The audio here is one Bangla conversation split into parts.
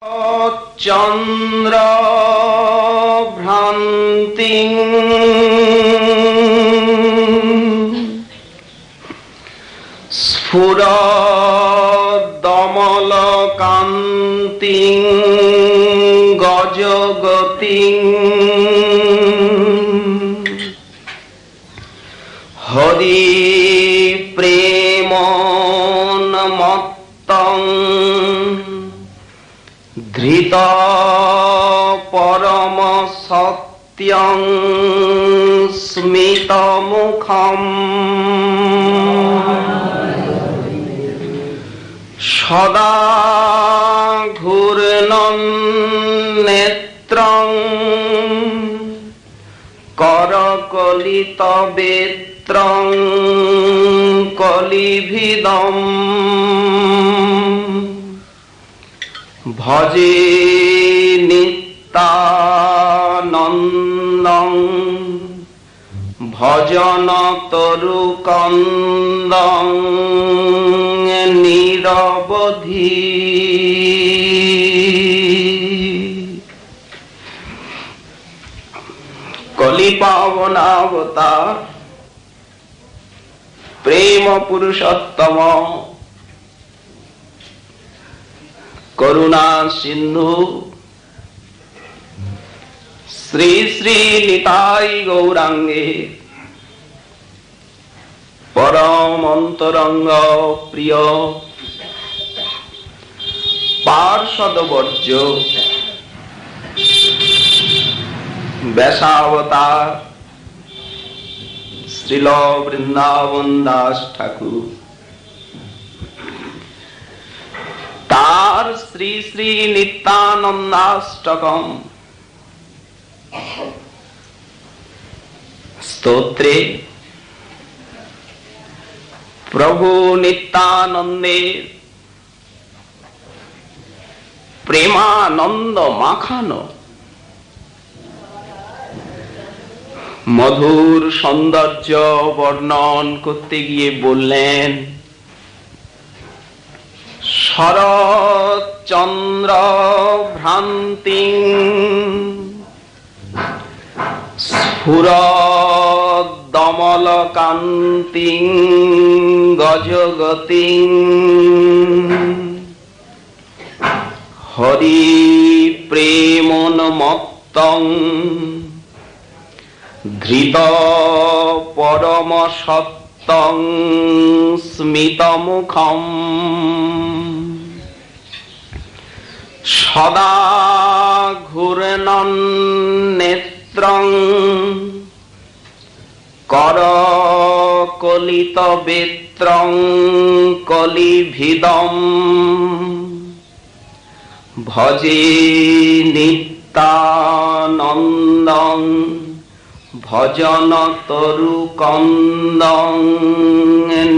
চন্দ্র ভ্রান্তি স্ফুরদমলকান্তি গজগতি হরি প্রেমোন্মত্তং ধৃত পরম সত্যং স্মিতমুখম সদা ঘূর্ণন নেত্রং করকলিত বেত্রং কলিভিদম ভজে নিত্যানন্দং ভজন তরুকন্দং নিরবধি। কলিপাবনাবতার প্রেম পুরুষোত্তম করুণা সিন্ধু শ্রী শ্রী নিতাই গৌরাঙ্গে পরম অন্তরঙ্গ প্রিয় পার্ষদবর্জ্য ব্যাসাবতার শ্রীল বৃন্দাবন দাস ঠাকুর তার শ্রী শ্রী নিত্যানন্দাষ্টকম স্তোত্রে প্রভু নিত্যানন্দের প্রেমানন্দ মাখানো মধুর সৌন্দর্য বর্ণন করতে গিয়ে বললেন, শরৎ চন্দ্র ভ্রান্তি স্ফুরদমলকান্তি গজগতি হরি প্রেমোন্মত্তং ধৃত পরম সত্যং স্মিতমুখম সদা ঘূর্ণন নেত্রং করকলিত বেত্রং কলিভিদম ভজে নিত্যানন্দং ভজন তরুকন্দং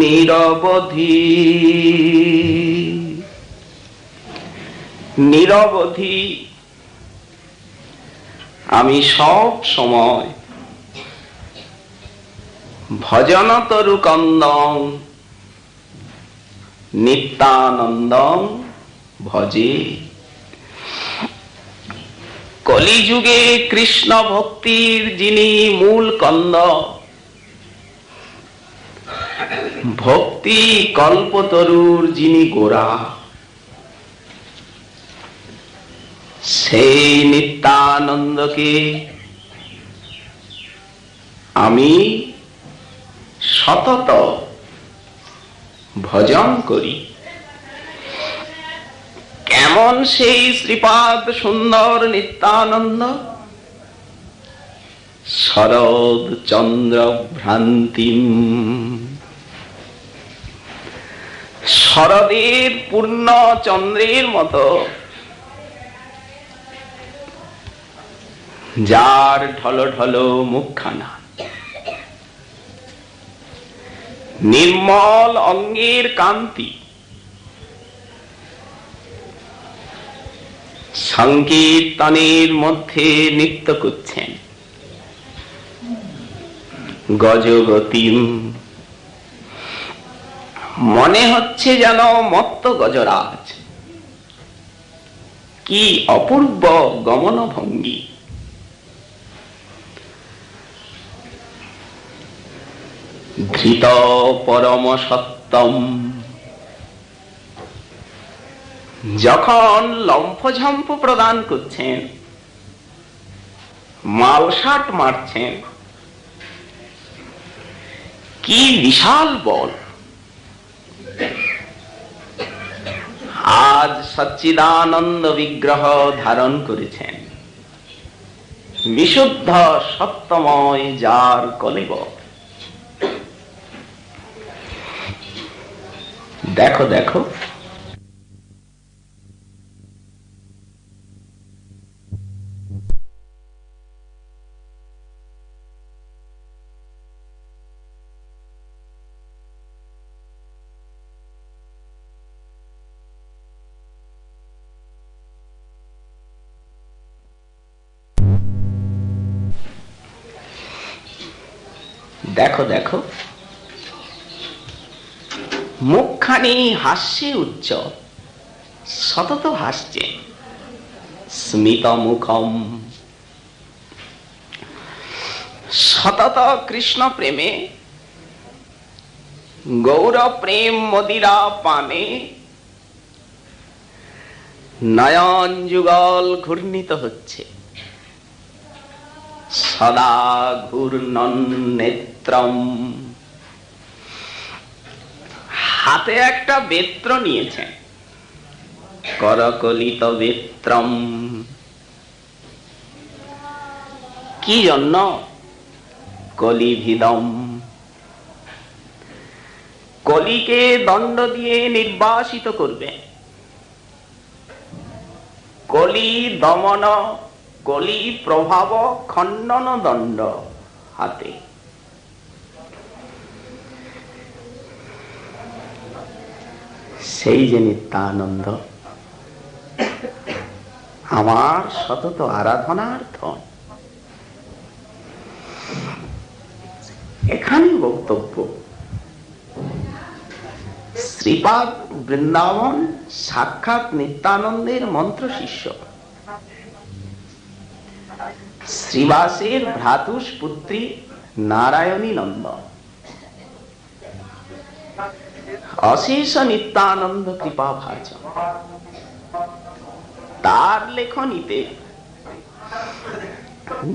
নিরবধি। নিরবধি আমি সব সময় ভজন তরুকন্দং নিত্যানন্দং ভজে। কলিযুগে কৃষ্ণ ভক্তির যিনি মূল কন্দ, ভক্তি কল্পতরুর যিনি গোড়া, সেই নিত্যানন্দকে আমি সতত ভজন করি। কেমন সেই শ্রীপাদ সুন্দর নিত্যানন্দ? শরৎ চন্দ্র ভ্রান্তিম, শরদের পূর্ণ চন্দ্রের মতো, যার ঢলো ঢলো মুখখানা, নির্মল অঙ্গের কান্তি, সংকীর্তনের মধ্যে নৃত্য করছেন, গজগতিম, মনে হচ্ছে যেন মত্ত গজরাজ। কি অপূর্ব গমন ভঙ্গি। ধৃত পরম সত্যম, যখন লম্ফঝম্প প্রদান করছেন, মালসাট মারছেন, কি বিশাল বল। আজ সচ্চিদানন্দ বিগ্রহ ধারণ করেছেন, বিশুদ্ধ সত্যময় যার কলেবর। দেখো দেখো, দেখো দেখো, মুখখানি হাস্যে উজ্জ্বল, সতত হাসছে, স্মিত মুখম। সতত কৃষ্ণ প্রেমে, গৌর প্রেম মদিরা পানে, নয়ন যুগল ঘূর্ণিত হচ্ছে, সদা ঘূর্ণন নেত্রম। হাতে একটা বেত্র নিয়েছেন, করকলিত বেত্রম। কি জন্য? কলিভিদম, কলিকে দণ্ড দিয়ে নির্বাসিত করবে। কলি দমন, কলি প্রভাব খণ্ডন দণ্ড হাতে। সেই যে নিত্যানন্দ, আমার সতত আরাধনার ধন। এখানে বক্তব্য, শ্রীপাদ বৃন্দাবন সাক্ষাৎ নিত্যানন্দের মন্ত্র শিষ্য, শ্রীবাসের ভ্রাতুষ পুত্রী নারায়ণী নন্দ, অশেষ নিত্যানন্দ কৃপা ভাজন। তার লেখনীতে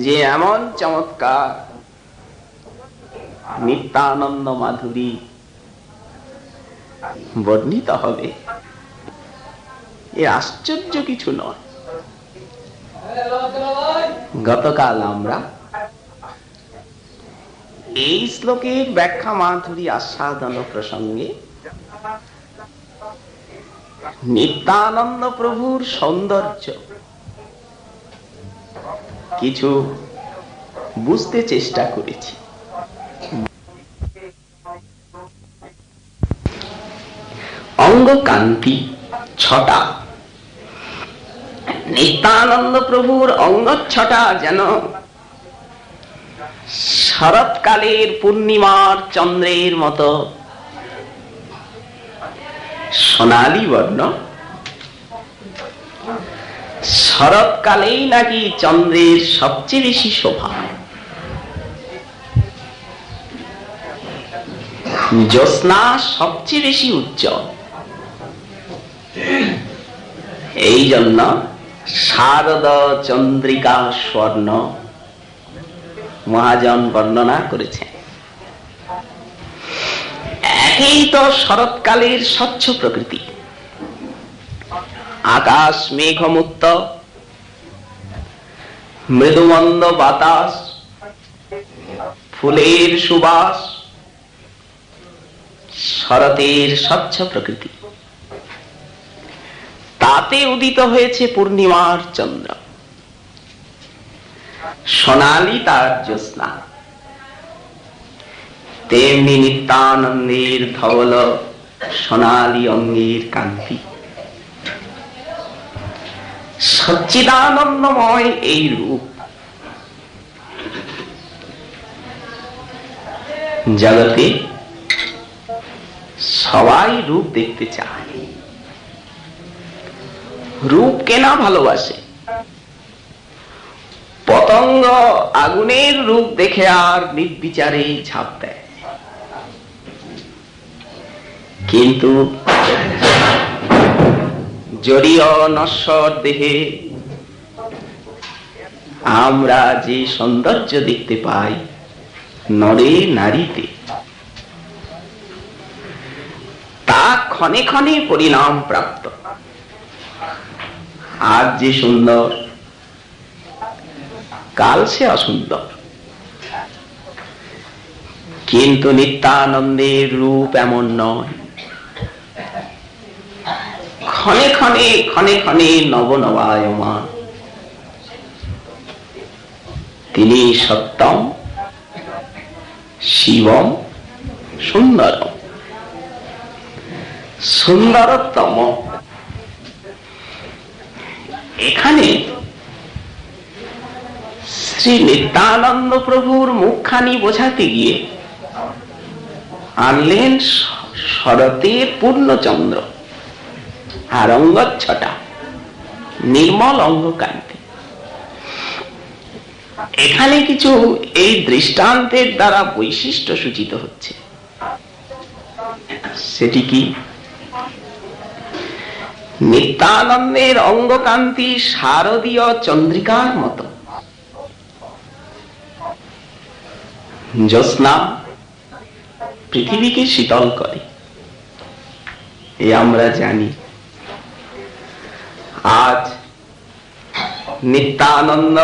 যে এমন চমৎকার নিত্যানন্দ মাধুরী বর্ণিত হবে, এ আশ্চর্য কিছু নয়। গতকাল আমরা এই শ্লোকের ব্যাখ্যা মাধুরী আস্বাদন প্রসঙ্গে নিত্যানন্দ প্রভুর সৌন্দর্য কিছু বুঝতে চেষ্টা করেছি। অঙ্গকান্তি ছটা, নিত্যানন্দ প্রভুর অঙ্গ ছটা যেন শরৎকালের পূর্ণিমার চন্দ্রের মতো সোনালী বর্ণ। শরৎকালেই নাকি চন্দ্রের সবচেয়ে বেশি শোভা, জ্যোৎস্না সবচেয়ে বেশি উজ্জ্বল। এই জন্য শারদ চন্দ্রিকা স্বর্ণ মহাজন বর্ণনা করেছেন। একেই তো শরৎকালের স্বচ্ছ প্রকৃতি, আকাশ মেঘমুক্ত, মৃদুমন্দ বাতাস, ফুলের সুবাস, শরতের স্বচ্ছ প্রকৃতি। তাতে উদিত হয়েছে পূর্ণিমার চন্দ্র, সোনালী তার জ্যোৎস্না। তেমনি নিত্যানন্দের ধবল সোনালী অঙ্গের কান্তি। সচ্চিদানন্দময় এই রূপ জগতে সবাই রূপ দেখতে চায়। রূপকে না ভালোবাসে, পতঙ্গ আগুনের রূপ দেখে আর নির্বিচারে ঝাঁপ দেয়। কিন্তু জড়ীয় নশ্বর দেহে আমরা যে সৌন্দর্য দেখতে পাই নরে নারীতে, তা ক্ষণে ক্ষণে পরিণাম প্রাপ্ত। আজ যে সুন্দর, কাল সে অসুন্দর। কিন্তু নিত্যানন্দের রূপ এমন নয়, ক্ষণে ক্ষণে ক্ষণে ক্ষণে নবনবায়মান। তিনি সত্যম শিবম সুন্দরম, সুন্দরতম। এখানে শ্রী নিত্যানন্দ প্রভুর মুখখানি বোঝাতে গিয়ে আনলেন শরতের পূর্ণচন্দ্র আর অঙ্গচ্ছটা, নির্মল অঙ্গকান্তি। এখানে কিছু এই দৃষ্টান্তের দ্বারা বৈশিষ্ট্য সূচিত হচ্ছে। সেটি কি? নিত্যানন্দের অঙ্গকান্তি শারদীয় চন্দ্রিকার মতো। জ্যোৎস্না পৃথিবীকে শীতল করে, এ আমরা জানি। আজ নিত্যানন্দ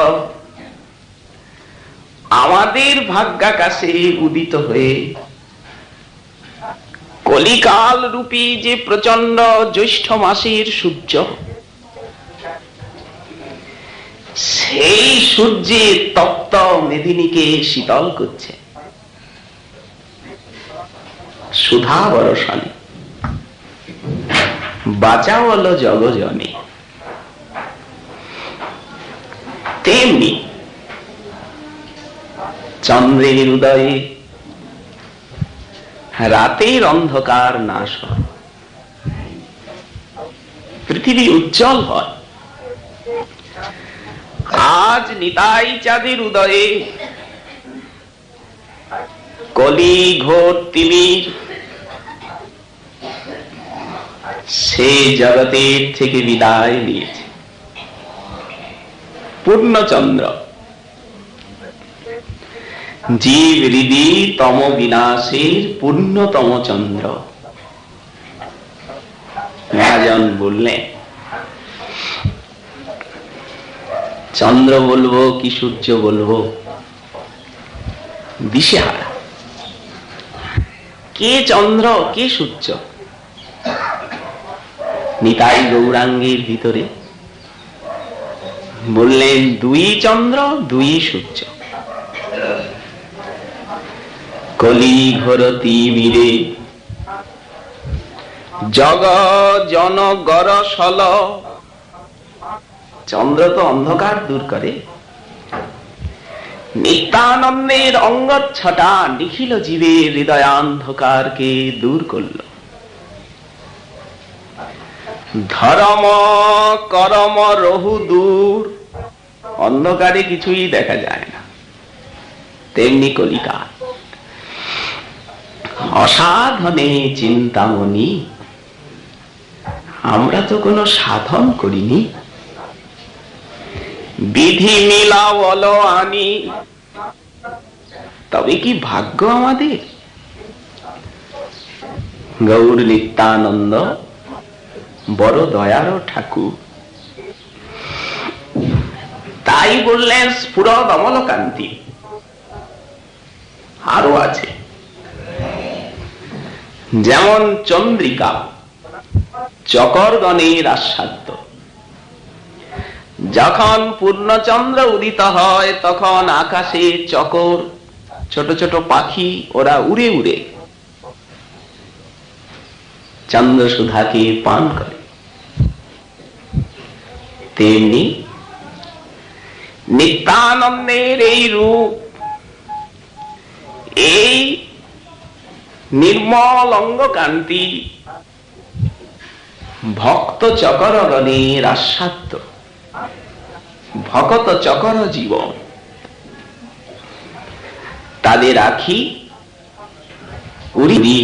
আমাদের ভাগ্যাকাশে উদিত হয়ে কলিকাল রূপী যে প্রচন্ড জ্যৈষ্ঠ মাসের সূর্য, সেই সূর্যের তপ্ত মেদিনীকে শীতল করছে সুধা বরষণে। বাঁচাওয়াল জগজনে। তেমনি চন্দ্রের উদয়ে রাতের অন্ধকার নাশ হয়, পৃথিবী উজ্জ্বল হয়। আজ নিতাই চাঁদের উদয়ে কলি ঘোর তিমির সে জগতের থেকে বিদায় নিয়েছে। পূর্ণচন্দ্র জীব হৃদি তম বিনাশের পূর্ণতম চন্দ্র। মহাজন বললেন, চন্দ্র বলবো কি সূর্য বলবো, দিশেহারা। কে চন্দ্র কে সূর্য? নিতাই গৌরাঙ্গের ভিতরে বললেন, দুই চন্দ্র দুই সূর্য। কলি ঘোর তিমিরে জগ জন গর সল। চন্দ্র তো অন্ধকার দূর করে, নিত্যানন্দের অঙ্গচ্ছটা নিখিল জীবের হৃদয়ান্ধকারকে দূর করল। ধর্ম করম রহু দূর, অন্ধকারে কিছুই দেখা যায় না। তেমনি কলিকাল অসাধনে চিন্তামণি। আমরা তো কোনো সাধন করিনি, বিধি মিলা বলো আনি, তবে কি ভাগ্য আমাদের? গৌর নিত্যানন্দ বড় দয়ার ঠাকুর, তাই বললেন স্ফুরদ অমলকান্তি। আরো আছে, যেমন চন্দ্রিকা চকরগণের আস্বাদ্য। যখন পূর্ণচন্দ্র উদিত হয় তখন আকাশে চকর, ছোট ছোট পাখি, ওরা উড়ে উড়ে চন্দ্র সুধাকে পান করে। তেমনি নিত্যানন্দের এই রূপ, এই নির্মল অঙ্গকান্তি ভক্ত চকর গণের আস্বাদ্য, ভকত চকর জীবন। তাদের আখি উড়ি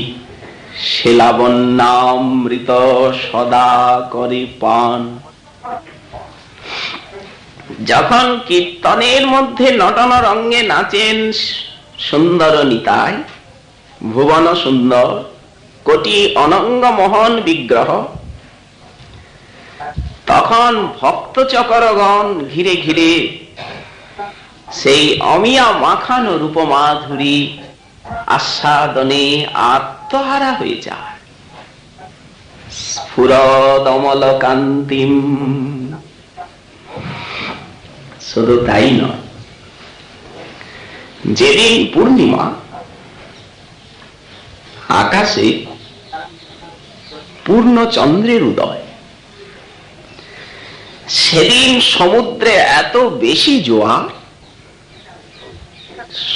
শিলাবন্যামৃত সদা করে পান। যখন কীর্তনের মধ্যে নটন রঙ্গে নাচেন সুন্দর নিতাই, ভুবন সুন্দর কোটি অনঙ্গ মোহন বিগ্রহ, তখন ভক্ত চকরগণ ঘিরে ঘিরে সেই অমিয়া মাখানো রূপমাধুরী আস্বাদনে আত্মহারা হয়ে যায়। স্ফুরদমল কান্তিম। শুধু তাই নয়, যেদিন পূর্ণিমা, আকাশে পূর্ণ চন্দ্রের উদয়, সেদিন সমুদ্রে এত বেশি জোয়ার,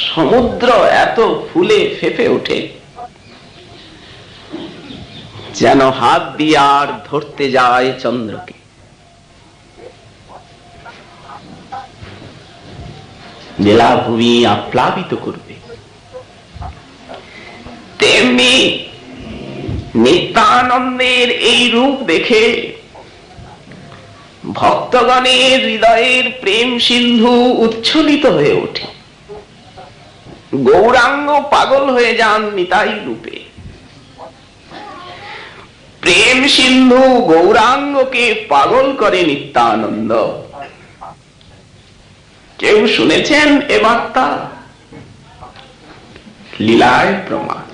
সমুদ্র এত ফুলে ফেঁপে ওঠে, যেন হাত দিয়ে আর ধরতে যায় চন্দ্রকে। নীলাভূমি আপ্লাবিত করবে। তেমনি নিত্যানন্দের এই রূপ দেখে ভক্তগণের হৃদয়ের প্রেম সিন্ধু উচ্ছ্বলিত হয়ে ওঠে। গৌরাঙ্গ পাগল হয়ে যান নিতাই রূপে। প্রেম সিন্ধু গৌরাঙ্গকে পাগল করে নিত্যানন্দ। কেউ শুনেছেন এ বার্তা? লীলায় প্রমাণ।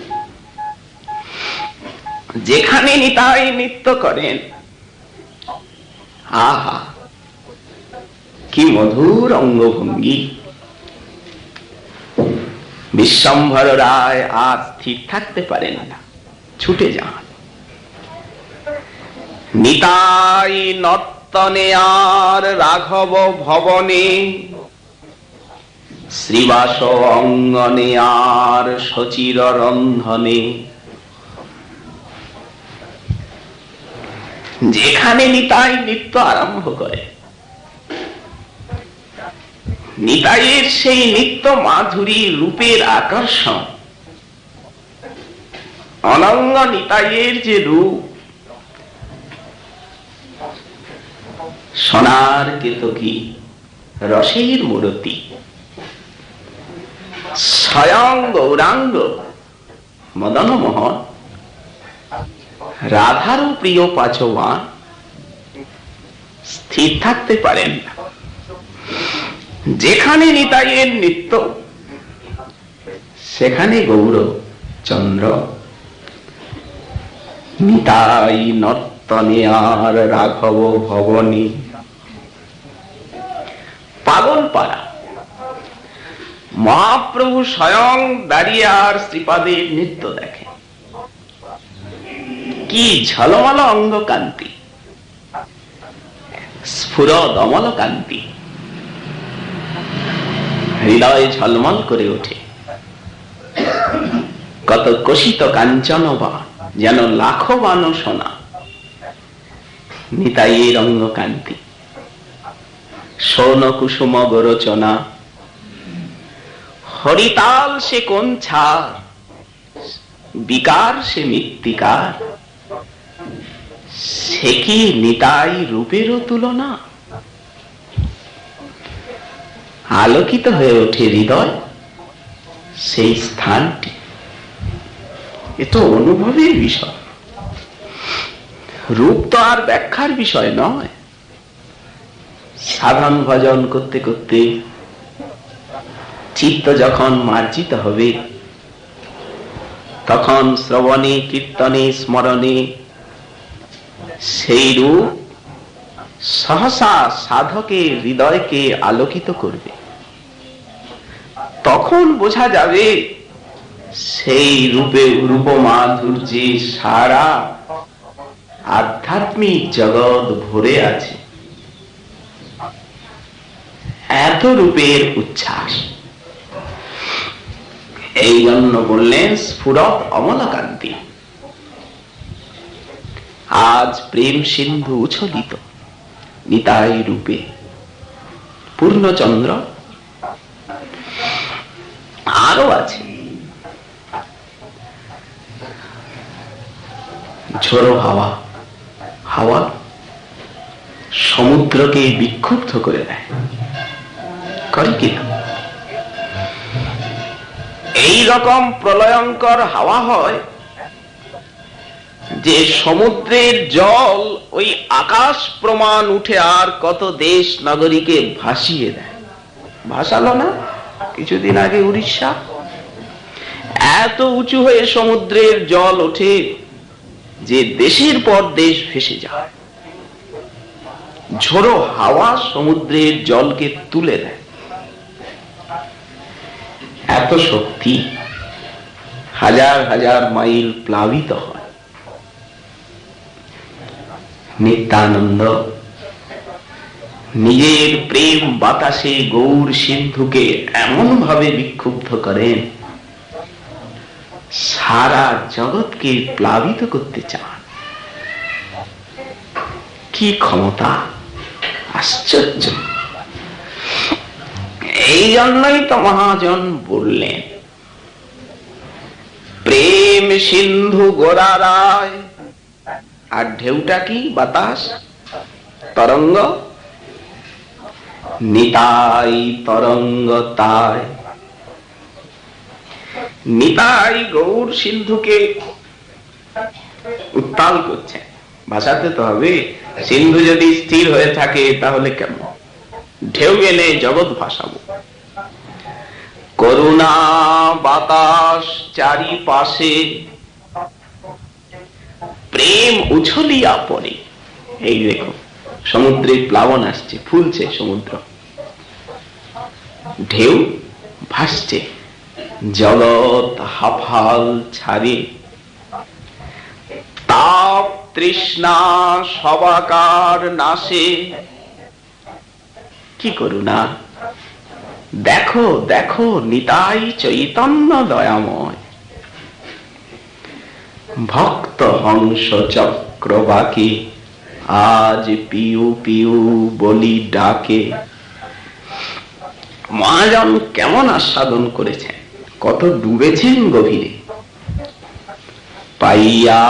যেখানে নিতাই নৃত্য করেন, আহা কি মধুর অঙ্গভঙ্গি! বিশ্বম্ভর রায় আর স্থির থাকতে পারেন না, ছুটে যান। নিতাই নর্তনে আর রাঘব ভবনে, শ্রীবাস অঙ্গনে আর সচির রন্ধনে। যেখানে নিতাই নৃত্য আরম্ভ করে, নিতাইয়ের সেই নিত্য মাধুরী রূপের আকর্ষণ, অনঙ্গ নিতাইয়ের যে রূপ, সোনার কেতকী, রসের মূরতি, স্বয়ং গৌরাঙ্গ মদন মোহন, রাধারও প্রিয় পাচওয়ান, স্থির থাকতে পারেন না। যেখানে নিতাইয়ের নৃত্য, সেখানে গৌর চন্দ্র। নিতাই নর্তনে আর রাঘব ভবনী। পাগল পাড়া মহাপ্রভু স্বয়ং দাঁড়িয়ে আর শ্রীপাদের নৃত্য দেখে। কি ঝলমল অঙ্গ কান্তি, স্ফুরদ অমল কান্তি, হৃদয় ঝলমল করে ওঠে। কত কষিত কাঞ্চন বাণ, যেন লাখো বাণ সোনা। নিতাইয়ের অঙ্গ কান্তি, সৌন কুসুম গোরচনা, হরিতাল সে কোন ছাড়, বিকার সে মৃত্তিকার। সে কি নিতাই রূপেরও তুলনা? আলোকিত হয়ে ওঠে হৃদয় সেই স্থানটি। এ তো অনুভবের বিষয়, রূপ তো আর ব্যাখ্যার বিষয় নয়। সাধন ভজন করতে করতে চিত্ত যখন মার্জিত হবে, তখন শ্রবণে কীর্তনে স্মরণে সেই রূপ সহসা সাধকের হৃদয়কে আলোকিত করবে। তখন বোঝা যাবে সেই রূপে রূপ মাধুর্যে সারা আধ্যাত্মিক জগৎ ভরে আছে। এত রূপের উচ্ছ্বাস। এই জন্য বললেন স্ফুরত অমলকান্তি। আজ প্রেম সিন্ধু উছলিত নিতাই রূপে। পূর্ণচন্দ্র আরো আছে, ঝোড়ো হাওয়া। হাওয়া সমুদ্রকে বিক্ষুব্ধ করে দেয়, করে কিনা? এই রকম প্রলয়ঙ্কর হাওয়া হয় যে সমুদ্রের জল ওই আকাশ প্রমাণ উঠে আর কত দেশ নগরীকে ভাসিয়ে দেয়। ভাসালো না কিছুদিন আগে উড়িষ্যা? এত উঁচু হয়ে সমুদ্রের জল ওঠে যে দেশের পর দেশ ভেসে যায়। ঝোড়ো হাওয়া সমুদ্রের জলকে তুলে দেয়। এত শক্তি, হাজার হাজার মাইল প্লাবিত হয়। নিত্যানন্দ নিজের প্রেম বাতাসে গৌর সিন্ধুকে এমন ভাবে বিক্ষুব্ধ করেন, সারা জগৎকে প্লাবিত করতে চান। কি ক্ষমতা! আশ্চর্য! এই জন্যই তো মহাজন বললেন, প্রেম সিন্ধু গোরারায়। আর ঢেউটা কি? বাতাস, তরঙ্গ। নিতাই তরঙ্গ তাই। নিতাই গৌর সিন্ধুকে উত্তাল করছে। ভাসাতে তো হবে। সিন্ধু যদি স্থির হয়ে থাকে তাহলে কেমন? ঢেউ এনে জগৎ ভাসাবো। করুণা বাতাস চারিপাশে, প্রেম উছলিয়া পড়ে। এই দেখো সমুদ্রে প্লাবন আসছে, ফুলছে সমুদ্র, ঢেউ ভাসছে, জগৎ হাফাল ছাড়ে। তাপ তৃষ্ণা সবাকার নাশে। কি করুণা! দেখো দেখো নিতাই চৈতন্য দয়াময়। ভক্ত হংস চক্রবাকে আজ পিউ পিউ বলি ডাকে। মহাজন কেমন আস্বাদন করেছেন, কত ডুবেছেন গভীরে। পাইয়া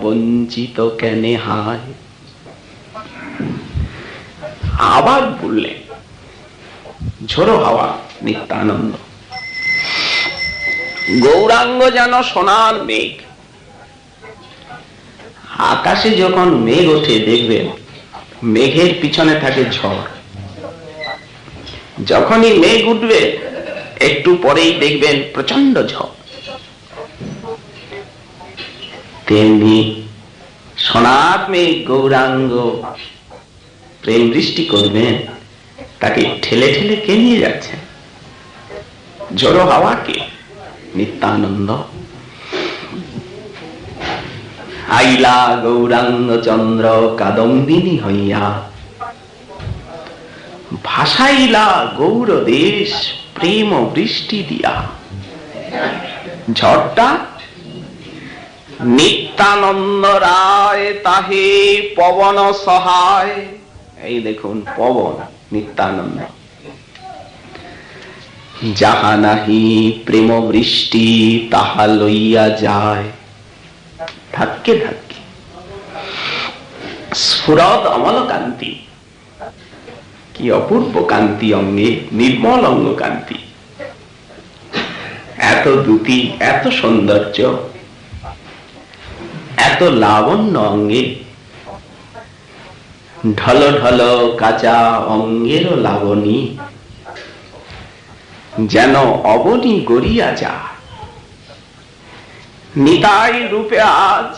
বঞ্চিত কেনে হায়। আবার বললেন, ঝোড়ো হাওয়া নিত্যানন্দ। গৌরাঙ্গ যেন সোনার মেঘ। আকাশে যখন মেঘ ওঠে দেখবেন মেঘের পিছনে থাকে ঝড়। যখনই মেঘ উঠবে একটু পরেই দেখবেন প্রচন্ড ঝড়। তেমনি সোনার মেঘ গৌরাঙ্গ প্রেম বৃষ্টি করবেন, তাকে ঠেলে ঠেলে কে নিয়ে যাচ্ছে? ঝোড়ো হাওয়াকে, নিত্যানন্দ। আইলা গৌরাঙ্গ চন্দ্র কাদম্বিনী হইয়া, ভাসাইলা গৌর দেশ প্রেম বৃষ্টি দিয়া। ঝড়টা নিত্যানন্দ রায় তাহে পবন সহায়। এই দেখুন পবন নিত্যানন্দ। যাহা নাহি প্রেম বৃষ্টি তাহা লইয়া যায়। ধাক্কে ধাক্কে স্ফুরদ অমল কান্তি। কি অপূর্ব কান্তি অঙ্গে, নির্মল অঙ্গ কান্তি। এত দ্যুতি, এত সৌন্দর্য, এত লাবণ্য অঙ্গে। ঢল ঢল কাঁচা অঙ্গেরও লাবণী, যেন অবনী গড়িয়া যায়। নিতাই রূপে আজ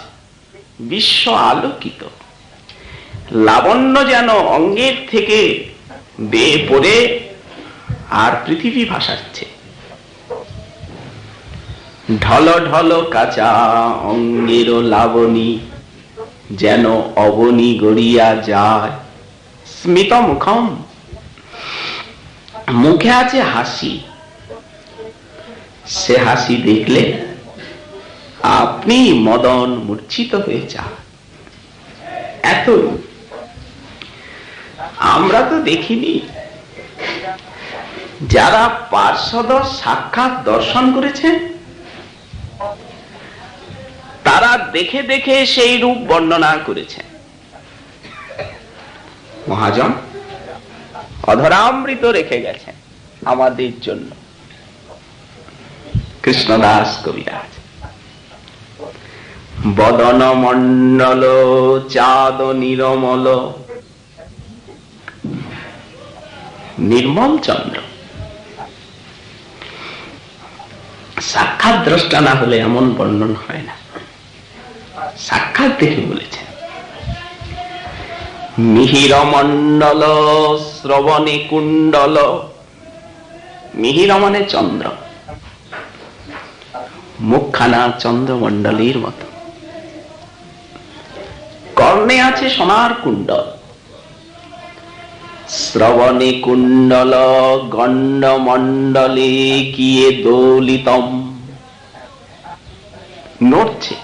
বিশ্ব আলোকিত। লাবণ্য যেন অঙ্গের থেকে বেয়ে পড়ে আর পৃথিবী ভাসাচ্ছে। ঢল ঢল কাঁচা অঙ্গের লাবণী, যেন অবনী গড়িয়া যায়। স্মিত মুখম, মুখে আছে হাসি। সে হাসি দেখলে আপনি মদন মূর্ছিত হয়ে যান। এত রূপ আমরা তো দেখিনি। যারা পার্শ্বদ সাক্ষাৎ দর্শন করেছেন তারা দেখে দেখে সেই রূপ বর্ণনা করেছেন। মহাজন অধরামৃত রেখে গেছেন আমাদের জন্য। কৃষ্ণদাস কবিরাজ বদন মণ্ডল চাঁদ নিরমল, নির্মল চন্দ্র। সাক্ষাৎ দ্রষ্টা না হলে এমন বর্ণন হয় না, সাক্ষাৎ দেখে বলেছেন। মিহির মণ্ডল শ্রবণে কুণ্ডল, মিহির মানে চন্দ্র, মুখখানা চন্দ্রমণ্ডলীর মতো, কর্ণে আছে সোনার কুণ্ডল, শ্রবণে কুণ্ডল গণ্ডমণ্ডলে কিয়ে দোলিতম, নড়ছে,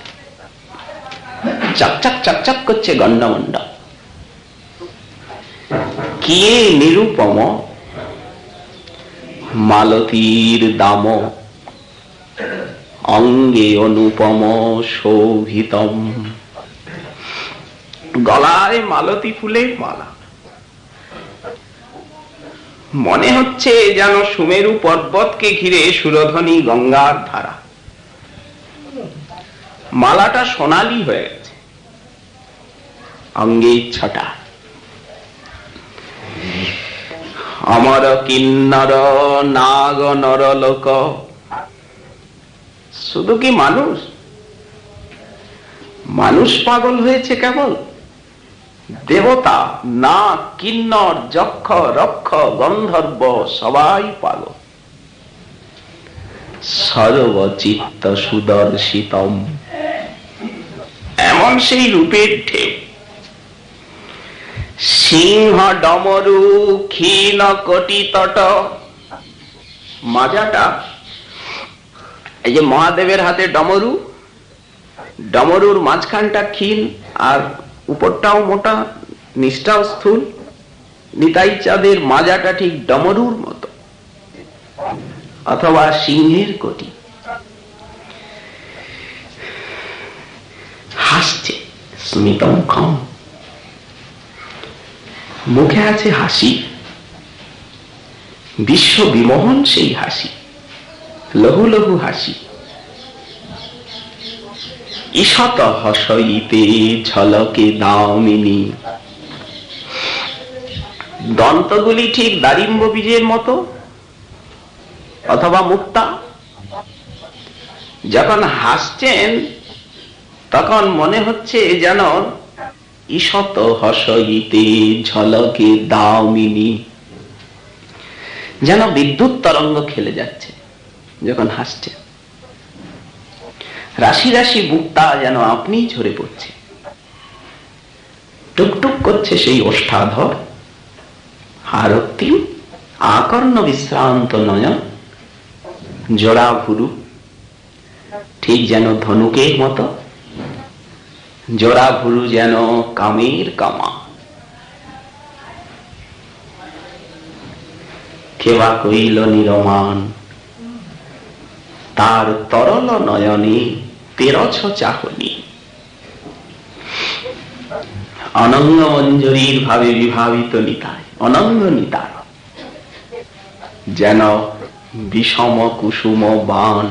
চকচক চকচক করছে গণ্ডমণ্ডল। কিয়ে নিরুপম মালতীর দাম, অঙ্গে অনুপম শোভিতম, গলায় মালতী ফুলের মালা। মনে হচ্ছে যেন সুমেরু পর্বতকে ঘিরে সুরধ্বনি গঙ্গার ধারা। মালাটা সোনালী হয়ে গেছে, অঙ্গে ছটা। অমর কিন্নর নাগ নরলোক, শুধু কি মানুষ? মানুষ পাগল হয়েছে কেবল? দেবতা না, কিন্নর যক্ষ রক্ষ গন্ধর্ব সবাই পাগল। সর্বচিত্ত সুদর্শিতম, এমন সেই রূপের ঢেউ। সিংহ ডমরু ক্ষীণ কোটি তট, মাজাটা এই যে মহাদেবের হাতে ডমরু, ডমরুর মাঝখানটা ক্ষীণ আর উপরটাও মোটা, নিচটাও স্থূল। নিতাই চাঁদের মাজাটা ঠিক ডমরুর মতো অথবা সিংহের কোটি। হাসছে স্মিতমুখম, মুখে আছে হাসি, বিশ্ব বিমোহন সেই হাসি, লহু লহু হাসি। ঈষৎ হসইতে ঝলকে দামিনী, দন্তগুলি ঠিক দারিম্ব বীজের মতো অথবা মুক্তা। যখন হাসছেন তখন মনে হচ্ছে যেন ঈষৎ হসইতে ঝলকে দামিনী, যেন বিদ্যুৎ তরঙ্গ খেলে যাচ্ছে যখন হাসছে। রাশি রাশি মুক্তা যেন আপনি ঝরে পড়ছে, টুকটুক করছে সেই ওষ্ঠাধর। হারক্তি আকর্ণ বিশ্রান্ত নয়ন, জোড়া ভুরু ঠিক যেন ধনুকের মতো, জোড়া ভুরু যেন কামের কামা। কেবা কইল নিরমান, তার তরল নয়নে তেরছ চাহনি। অনঙ্গ মঞ্জরীর ভাবে বিভাবিত নিতায়, অনঙ্গ নিতায় যেন বিষম কুসুম বান।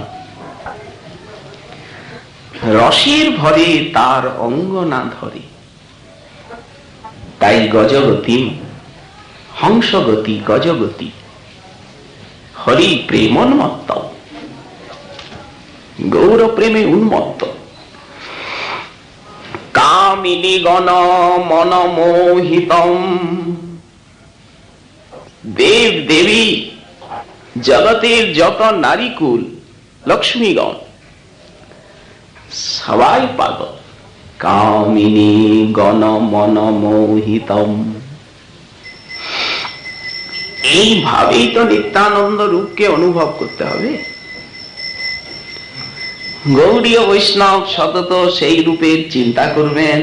রসের ভরে তার অঙ্গ না ধরে, তাই গজগতি হংসগতি গজগতি হরি প্রেমোন্মত্ত, গৌর প্রেমে উন্মত্ত। কামিনী গণ মনমোহিতম, দেব দেবী জগতের যত নারীকুল লক্ষ্মীগণ সবাই পাগল। কামিনী গণ মনমোহিতম, এইভাবেই তো নিত্যানন্দ রূপকে অনুভব করতে হবে। গৌড়ীয় বৈষ্ণব সতত সেই রূপের চিন্তা করবেন,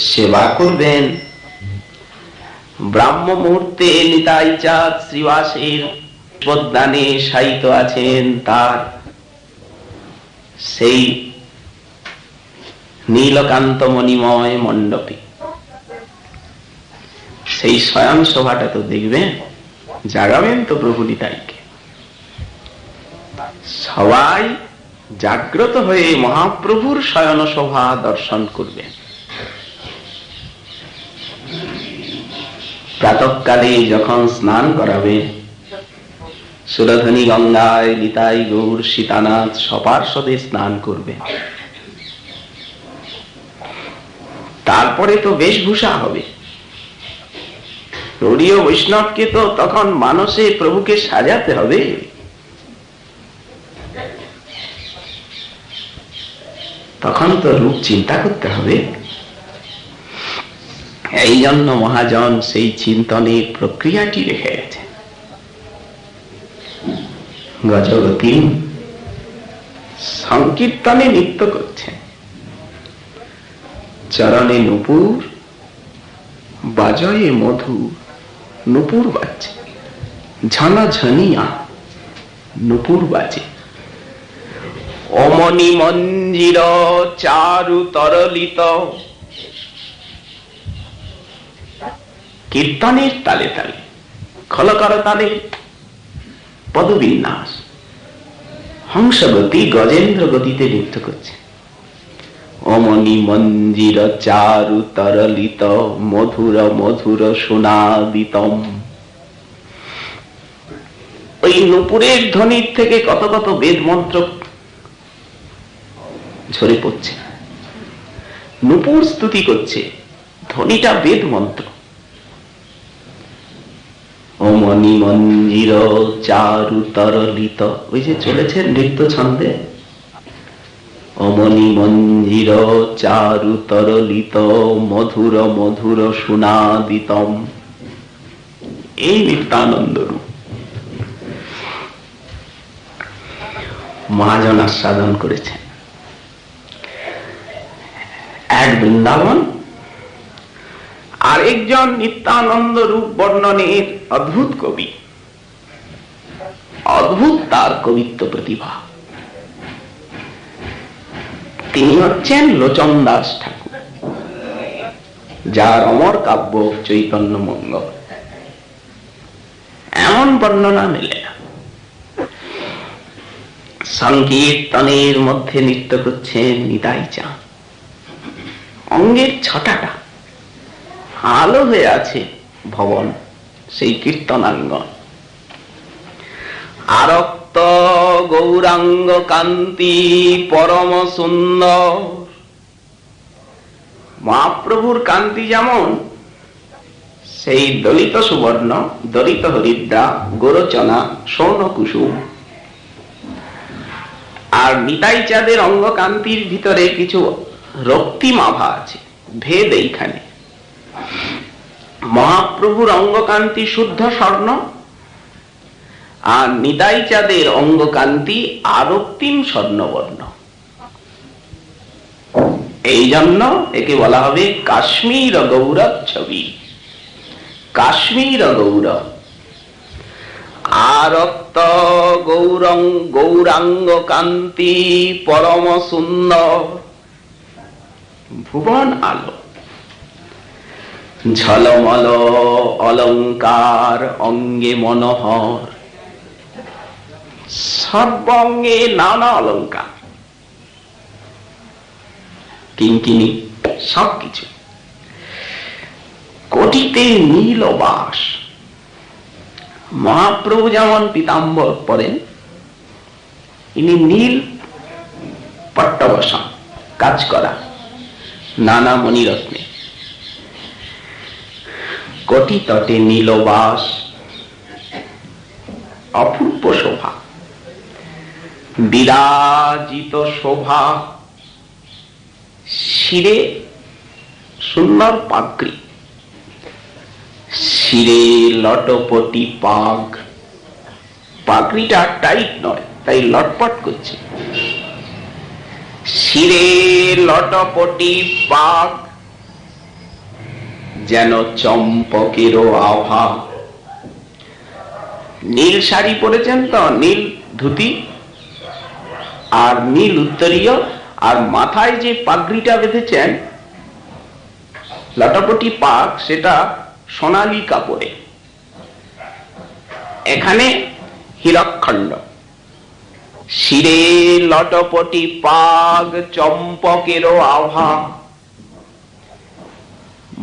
সেবা করবেন। ব্রাহ্ম মুহূর্তে নিতাই চাঁদ শ্রীবাসের পদ্মানে শায়িত আছেন তার সেই নীলকান্ত মণিময় মণ্ডপে। সেই শয়ন সভাটা তো দেখবেন, জাগাবেন তো প্রভু নিতাইকে। সবাই জাগ্রত হয়ে মহাপ্রভুর শয়ন সভা দর্শন করবেন। প্রাতঃকালে যখন স্নান করাবেন, সুরধনী গঙ্গায় নিতাই গৌর সীতানাথ সপার্ষদে স্নান করবেন। তারপরে তো বেশভূষা হবে। গৌড়ীয় বৈষ্ণবকে তো তখন মানসে প্রভুকে সাজাতে হবে। তখন তো রূপ চিন্তা করতে হবে। এই জন্য মহাজন সেই চিন্তনের প্রক্রিয়াটি রেখে গেছে। গজগতি সংকীর্তনে নৃত্য করছে, চরণে নূপুর, বাজয়ে মধু, নূপুর বাজছে, ঝনঝনিয়া নূপুর বাজে। অমনি মঞ্জির চারু তরলিত, কীর্তনের তালে তালে, খলকর তালে পদবিন্যাস, হংসগতি গজেন্দ্র গতিতে নৃত্য করছে। অমনি মঞ্জির চারু তরলিত, মধুর মধুর সোনাদিতম। ওই নূপুরের ধ্বনির থেকে কত কত বেদ মন্ত্র ঝরে পড়ছে। নূপুর স্তুতি করছে, ধ্বনিটা বেদ মন্ত্র। অমনি মঞ্জির চারু তরলিত, ওই যে চলেছে নৃত্য ছন্দে। অমনি মঞ্জির চারু তরলিত, মধুর মধুর সুনাদিতম। এই নিত্যানন্দ রূপ মহাজন আস্বাদন করেছেন। এক বৃন্দাবন, আরেকজন নিত্যানন্দ রূপ বর্ণনের অদ্ভুত কবি, অদ্ভুত তার কবিত্ব প্রতিভা। তিনি হচ্ছেন লোচন দাস ঠাকুর, যার অমর কাব্য চৈতন্য মঙ্গল। এমন বর্ণনা মেলে না। সংকীর্তনের মধ্যে নৃত্য করছেন নিতাই চাঁদ। অঙ্গের ছটাটা আলো হয়ে আছে ভবন, সেই কীর্তনাঙ্গন। আরক্ত গৌরাঙ্গ কান্তি পরম সুন্দর। মহাপ্রভুর কান্তি যেমন সেই দলিত সুবর্ণ, দলিত হরিদ্রা, গোরচনা, স্বর্ণ কুসুম। আর নিতাই চাঁদের অঙ্গ কান্তির ভিতরে কিছু রক্তিমাভা আছে, ভেদ এইখানে। মহাপ্রভুর অঙ্গকান্তি শুদ্ধ স্বর্ণ, আর নিতাই চাঁদের অঙ্গকান্তি আরক্তিম স্বর্ণবর্ণ। এই জন্য একে বলা হবে কাশ্মীর গৌরব ছবি। কাশ্মীর গৌরব। আরক্ত গৌরাঙ্গ কান্তি পরম সুন্দর, ভুবন আলো। ঝলমল অলঙ্কার অঙ্গে মনোহর, সর্বঙ্গে নানা অলঙ্কার, কিঙ্কিনি, সবকিছু। কোটিতে নীল বাস। মহাপ্রভু যেমন পীতাম্বর পরেন, ইনি নীল পট্টবসন, কাজ করা নানা মণিরত্নে। কোটি তটে নীলবাস, অপূর্ব শোভা, বিরাজিত শোভা। শিরে সুন্দর পাগড়ি, শিরে লটপটি পাগ। পাগড়িটা টাইট নয়, তাই লটপট করছে। শিরে লটপটি পাগ, যেন চম্পকেরও আভা। নীল শাড়ি পরেছেন তো, নীল ধুতি আর নীল উত্তরীয়, আর মাথায় যে পাগড়িটা বেঁধেছেন লটপটি পাগ, সেটা সোনালী কাপড়ে। এখানে হীরকখণ্ড। শিরে লটপটি পাগ চম্পকেরও আভা।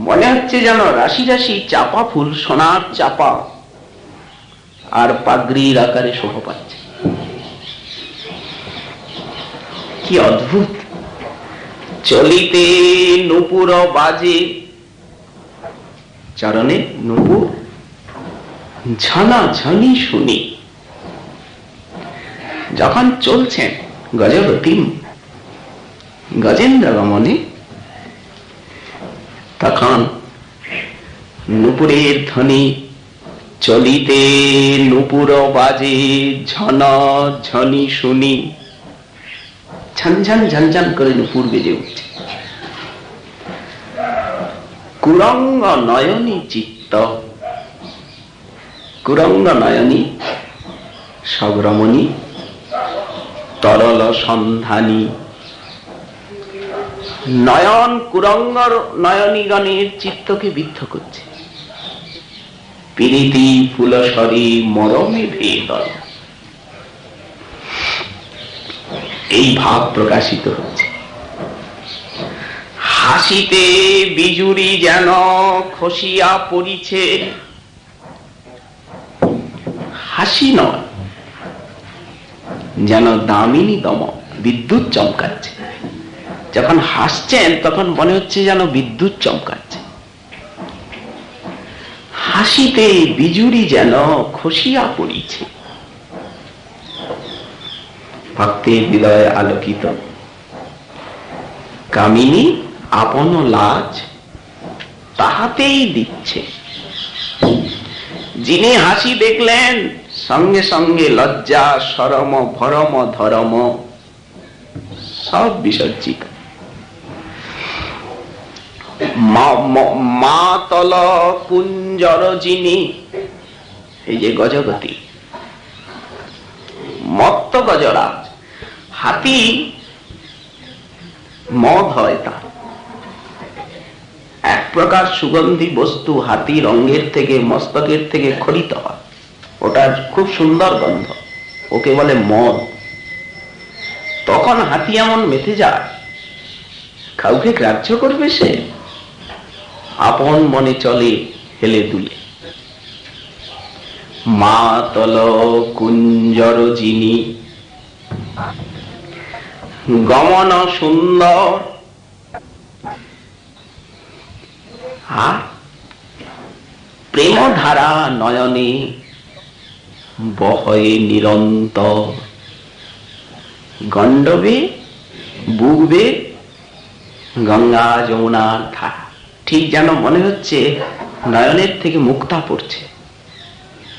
মনে হচ্ছে যেন রাশি রাশি চাপা ফুল, সোনার চাপা, আর পাগড়ির আকারে শোভা পাচ্ছে। কি অদ্ভুত! চলিতে নূপুর বাজে, চরণে নূপুর ঝানা ঝানি শুনি। যখন চলছেন গজগতিম গজেন্দ্র গমনে, তখন নূপুরের ধ্বনি, চলিতে নূপুর বাজে ঝন ঝনি শুনি। ঝনঝন ঝনঝন করে নূপুর বেজে উঠছে। কুরঙ্গ নয়নী চিত্ত, কুরঙ্গ নয়নী সগ্রমণী, তরল সন্ধানী। নয়ন কুরঙ্গ নয়নীগণের চিত্তকে বিদ্ধ করছে। প্রীতি ফুলসরি মরমে ভেদল, এই ভাব প্রকাশিত হচ্ছে। হাসিতে বিজুরি যেন খসিয়া পড়িছে। হাসি নয়, যেন দামিনী দমক, বিদ্যুৎ চমকাচ্ছে। যখন হাসছেন তখন মনে হচ্ছে যেন বিদ্যুৎ চমকাচ্ছে। হাসিতে বিজুরি যেন খসিয়া পড়িছে। ভক্তের হৃদয় আলোকিত। কামিনী আপন লাজ তাহাতেই দিচ্ছে। যিনি হাসি দেখলেন, সঙ্গে সঙ্গে লজ্জা শরম ভরম ধরম সব বিসর্জিত। মাতল কুঞ্জর যিনি, এই যে গজগতি মত্ত গজরাজ, হাতি মদ হয় তা এক প্রকার সুগন্ধি বস্তু, হাতি রঙের থেকে মস্তকের থেকে খরিত হয়, ওটার খুব সুন্দর গন্ধ, ওকে বলে মদ। তখন হাতি এমন মেতে যায়, কাউকে গ্রাহ্য করবে সে? আপন মনে চলে হেলে দুলে। মাতল কুঞ্জর যিনি, গমন সুন্দর, আর প্রেম ধারা নয়নে বহয়ে নিরন্তর। গণ্ডবে বুকবে গঙ্গা যমুনার ধারা, ঠিক যেন মনে হচ্ছে নয়নের থেকে মুক্তা পড়ছে।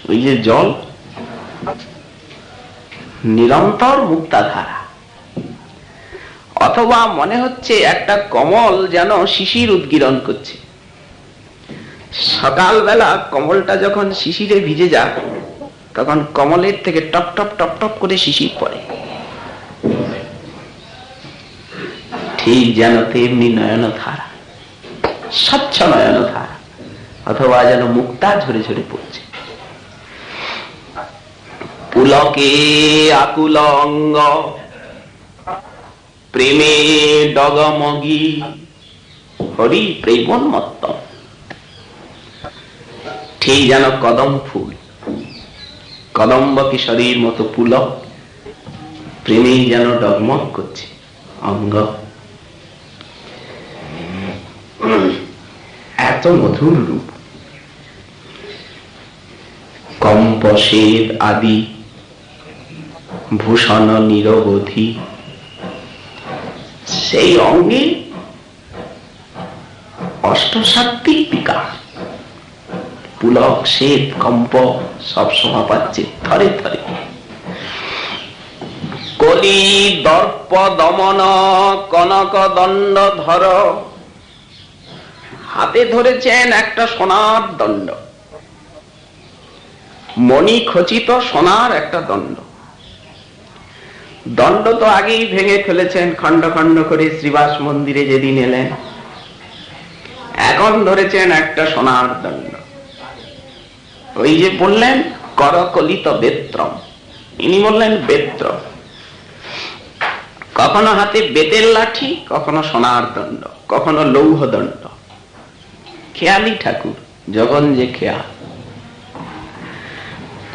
ওই যে জল, নিরন্তর মুক্তা ধারা। অথবা মনে হচ্ছে একটা কমল যেন শিশির উদ্গীরণ করছে। সকালবেলা কমলটা যখন শিশিরে ভিজে যায়, তখন কমলের থেকে টপ টপ টপ টপ করে শিশির পড়ে। ঠিক যেন তেমনি নয়ন ধারা, স্বচ্ছ নয়ন ধারা, অথবা যেন মুক্তা ঝরে ঝরে পড়ছে। পুলকে আকুল অঙ্গ, প্রেমে ডগমগি, হরি প্রেমোন্মত্ত। ঠিক যেন কদম ফুল, কদম্ব কিশোরীর মতো পুলক, প্রেমেই যেন ডগমগ করছে অঙ্গ। এত মধুর রূপ। কম্পশেদ আদি ভূষণ নিরবধি, সেই অঙ্গে অষ্টসাত্ত্বিক বিকার, পুলক শ্বেত কম্প সব শোভা পাচ্ছে থরে থরে। কলি দর্প দমন কনক দণ্ড ধর, হাতে ধরেছেন একটা সোনার দণ্ড, মণি খচিত সোনার একটা দণ্ড। দণ্ড তো আগেই ভেঙে ফেলেছেন খন্ড খন্ড করে শ্রীবাস মন্দিরে যেদিন এলেন। এখন ধরেছেন একটা সোনার দণ্ড। ওই যে বললেন করকলিত বেত্রম, ইনি বললেন বেত্র। কখনো হাতে বেতের লাঠি, কখনো সোনার দণ্ড, কখনো লৌহ দণ্ড। খেয়ালি ঠাকুর, যখন যে খেয়াল।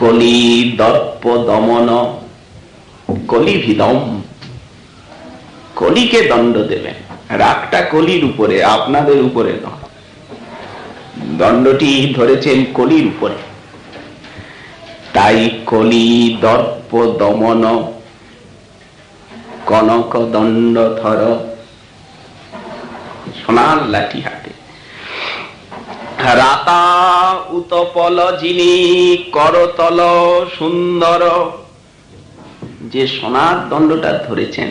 কলি দর্প দমন কলিভিদম, কলিকে দণ্ড দেবেন। রাগটা কলির উপরে, আপনাদের উপরে নয়। দণ্ডটি ধরেছেন কলির উপরে। তাই কলি দর্প দমন কনক দণ্ড ধর, সোনার লাঠি হাতে। রাতা উতপল যিনি করতল সুন্দর, যে সোনার দণ্ডটা ধরেছেন,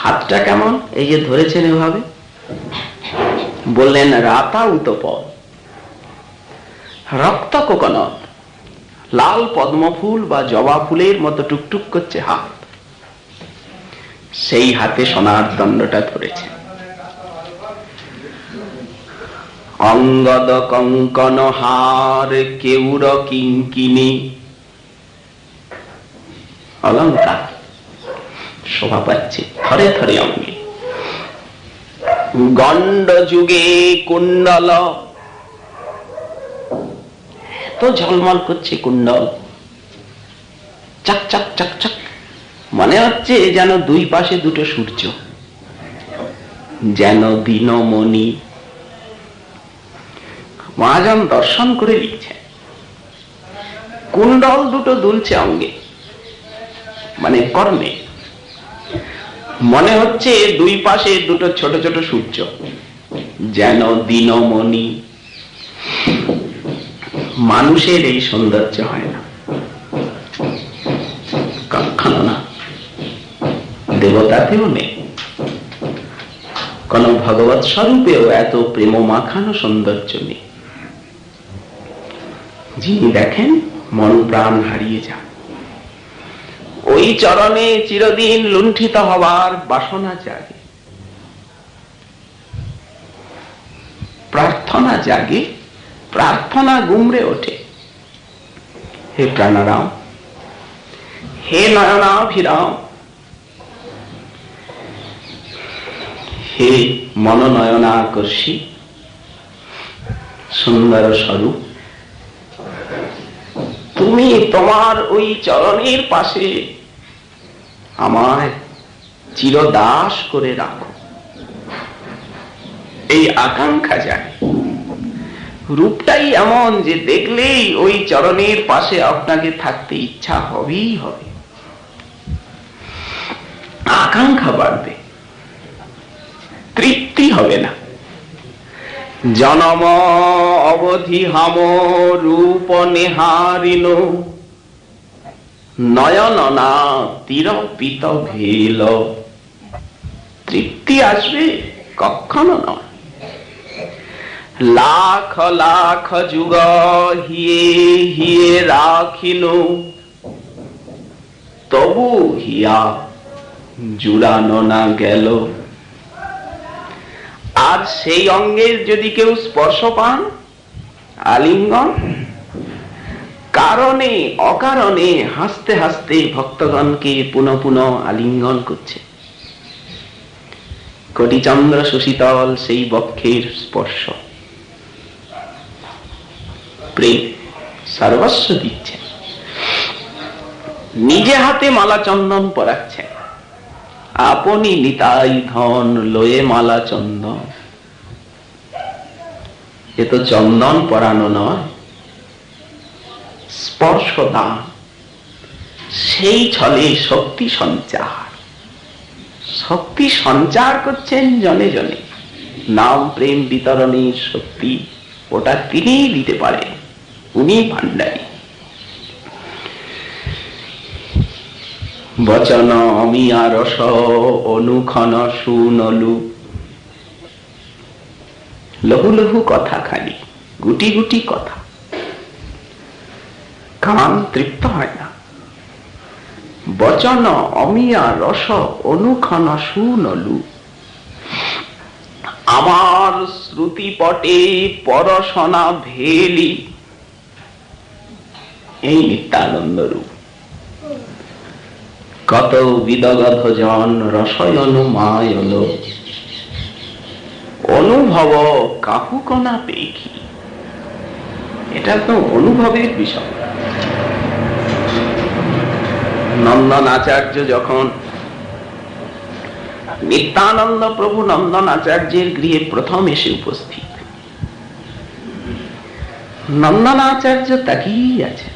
হাতটা কেমন, এই যে ধরেছেন এভাবে, বললেন রাতা উতপল, রক্ত কোকনদ, লাল পদ্ম ফুল বা জবা ফুলের মতো টুকটুক করছে হাত। সেই হাতে সোনার দণ্ডটা ধরেছে। অঙ্গদ কঙ্কন হার কেউর কিঙ্কিনী, অলঙ্কার শোভা পাচ্ছে থরে থরে অঙ্গে। গণ্ড যুগে কুণ্ডল, এত ঝলমল করছে কুণ্ডল, চাক চাক চাক চাক, মনে হচ্ছে যেন দুই পাশে দুটো সূর্য, যেন দিনমণি। মহাজন দর্শন করে লিখছেন, কুণ্ডল দুটো দুলছে অঙ্গে, মানে কর্মে, মনে হচ্ছে দুই পাশে দুটো ছোট ছোট সূর্য, যেন দিনমণি। মানুষের এই সৌন্দর্য হয় না, কখনো না, দেবতাতেও নেই, কোন ভগবৎ স্বরূপেও এত প্রেম মাখানো সৌন্দর্য নেই। যিনি দেখেন মন প্রাণ হারিয়ে যান। ওই চরণে চিরদিন লুণ্ঠিত হবার বাসনা জাগে, প্রার্থনা জাগে, প্রার্থনা গুমড়ে ওঠে। হে প্রাণারাম, হে নয়নাভিরাম, হে মনোনয়নাকর্ষী সুন্দর স্বরূপ, তুমি তোমার ওই চরণের পাশে আমায় চিরদাস করে রাখো, এই আকাঙ্ক্ষা যায়। রূপটাই এমন যে দেখলেই ওই চরণের পাশে আপনাকে থাকতে ইচ্ছা হবেই হবে, আকাঙ্ক্ষা বাড়বে, তৃপ্তি হবে না। জনম অবধি হাম রূপ নেহারিল, নয়ন না তিরপিত ভেল। তৃপ্তি আসবে কখনো নয়। লাখ লাখ যুগ হিয়ে হিয়ে রাখিল, তবু হিয়া জুড়ানো না গেল। আর সেই অঙ্গের যদি কেউ স্পর্শ পান, আলিঙ্গন, কারণে অকারণে হাসতে হাসতে ভক্তগণকে পুনঃ পুনঃ আলিঙ্গন করছে। কোটিচন্দ্র সুশীতল সেই বক্ষের স্পর্শ, প্রেম সর্বস্ব দিচ্ছে। নিজে হাতে মালা চন্দন পরাচ্ছেন, আপনি নিতাই ধন লয়ে মালা চন্দন। এ তো চন্দন পরানো নয়, স্পর্শ দান। সেই ছলে শক্তি সঞ্চার, শক্তি সঞ্চার করছেন জনে জনে। নাম প্রেম বিতরণের শক্তি, ওটা তিনিই দিতে পারেন, উনি ভান্ডারী। বচন অমিয়া রস অনুক্ষণ সুনলু, লঘু লঘু কথা, খালি গুটি গুটি কথা, কান তৃপ্ত হয় না। বচন অমিয়া রস অনুক্ষণ সুনলু, আমার শ্রুতিপটে পরশনা ভেলি। এই নিত্যানন্দ রূপ। কত বিদগধ জন রসয়ন মায়ন, অনুভব কাহু কণা পেখি। এটা তো অনুভবের বিষয়। নন্দন আচার্য যখন নিত্যানন্দ প্রভু নন্দন আচার্যের গৃহে প্রথম এসে উপস্থিত, নন্দন আচার্য তাকিয়েই আছে।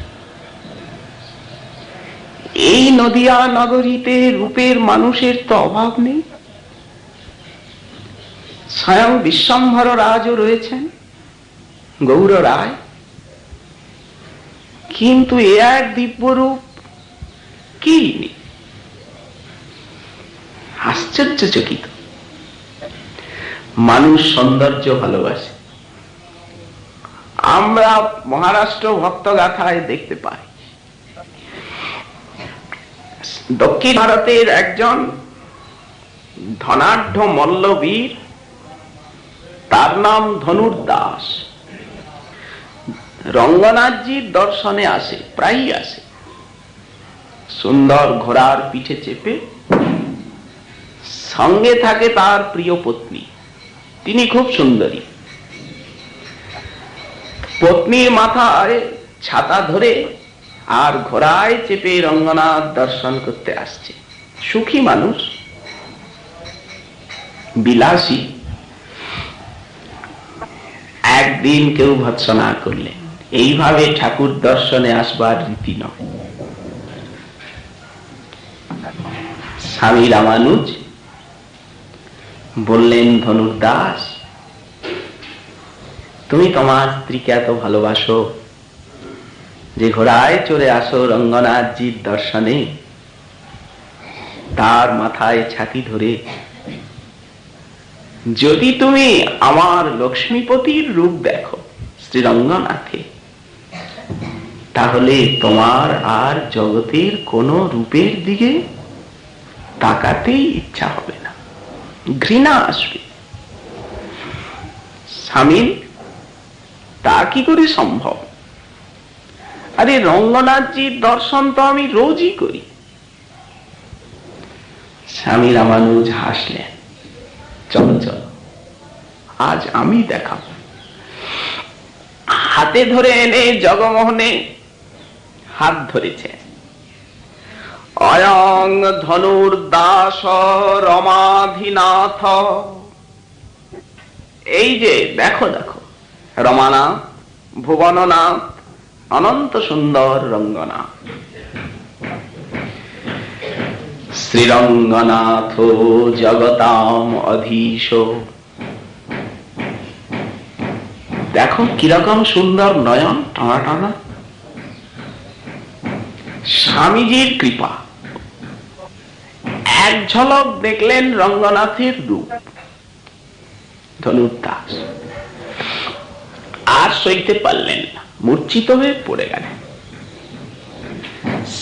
এই নদিয়া নগরীতে রূপের মানুষের তো অভাব নেই। স্বয়ং বিশ্বম্ভর রাজও রয়েছেন, গৌর রায়, কিন্তু এ এক দিব্য রূপ কি নেই। আশ্চর্যচকিত। মানুষ সৌন্দর্য ভালোবাসে। আমরা মহারাষ্ট্র ভক্তগাথায় দেখতে পাই, দক্ষিণ ভারতের একজন ধনাঢ্য মল্লবীর, তার নাম ধনুর্দাস, রঙ্গনাথজির দর্শনে আসে, প্রায়ই আসে। সুন্দর ঘোড়ার পিঠে চেপে, সঙ্গে থাকে তার প্রিয় পত্নী, তিনি খুব সুন্দরী। পত্নীর মাথায় ছাতা ধরে আর ঘোড়ায় চেপে রঙ্গনাথ দর্শন করতে আসছে। সুখী মানুষ, বিলাসী। একদিন কেউ ভৎসনা করলেন, এইভাবে ঠাকুর দর্শনে আসবার রীতি নয়। স্বামী রামানুজ বললেন, ধনুর্দাস, তুমি তোমার স্ত্রীকে এত ভালোবাসো যে ঘোড়ায় চড়ে আসো রঙ্গনাথজির দর্শনে, তার মাথায় ছাতি ধরে। যদি তুমি আমার লক্ষ্মীপতির রূপ দেখো শ্রীরঙ্গনাথে, তাহলে তোমার আর জগতের কোন রূপের দিকে তাকাতেই ইচ্ছা হবে না, ঘৃণা আসবে। স্বামী, তা কি করে সম্ভব? আরে রঙ্গনাথজির দর্শন তো আমি রোজই করি। স্বামী রামানুজ হাসলেন, চলো চলো, আজ আমি দেখাবো। হাতে ধরে এনে জগমোহনে হাত ধরেছে। অয়ং ধনুর্দাস রমাধিনাথ, এই যে দেখো দেখো, রমানাথ, ভুবননাথ, অনন্ত সুন্দর রঙ্গনাথ। শ্রীরঙ্গনাথ জগতাম অধীশ। দেখো কিরকম সুন্দর নয়ন, টানা টানা। স্বামীজির কৃপা, এক ঝলক দেখলেন রঙ্গনাথের রূপ। ধনুর্দাস আর সইতে পারলেন না, মূর্ছিত হয়ে পড়ে গেলেন।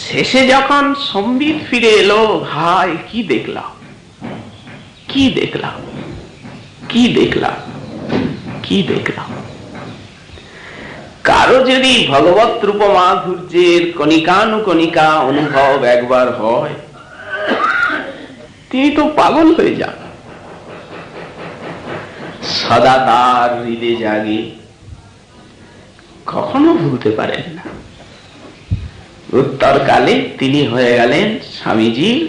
শেষে যখন সম্বিত ফিরে এলো, ভাই কি দেখলাম, কি দেখলাম, কি দেখলাম, কি দেখলাম। কারো যদি ভগবত রূপ মাধুর্যের কণিকানুকণিকা অনুভব একবার হয়, তিনি তো পাগল হয়ে যান। সদা তার হৃদয়ে জাগে, কখনো ভুলতে পারেন না। উত্তরকালে তিনি হয়ে গেলেন স্বামীজির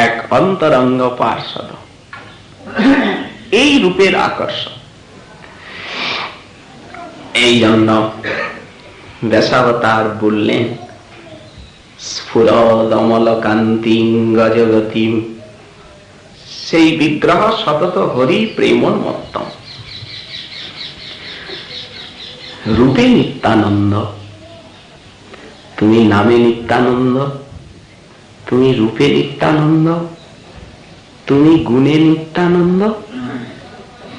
এক অন্তরঙ্গ পার্ষদ। এই রূপের আকর্ষণ। এই জন্য ব্যাসাবতার বললেন, স্ফুরদমল কান্তিং গজগতিম, সেই বিগ্রহ সতত হরি প্রেমোন্মত্তম। রূপে নিত্যানন্দ, তুমি নামে নিত্যানন্দ, তুমি রূপে নিত্যানন্দ, তুমি গুণে নিত্যানন্দ,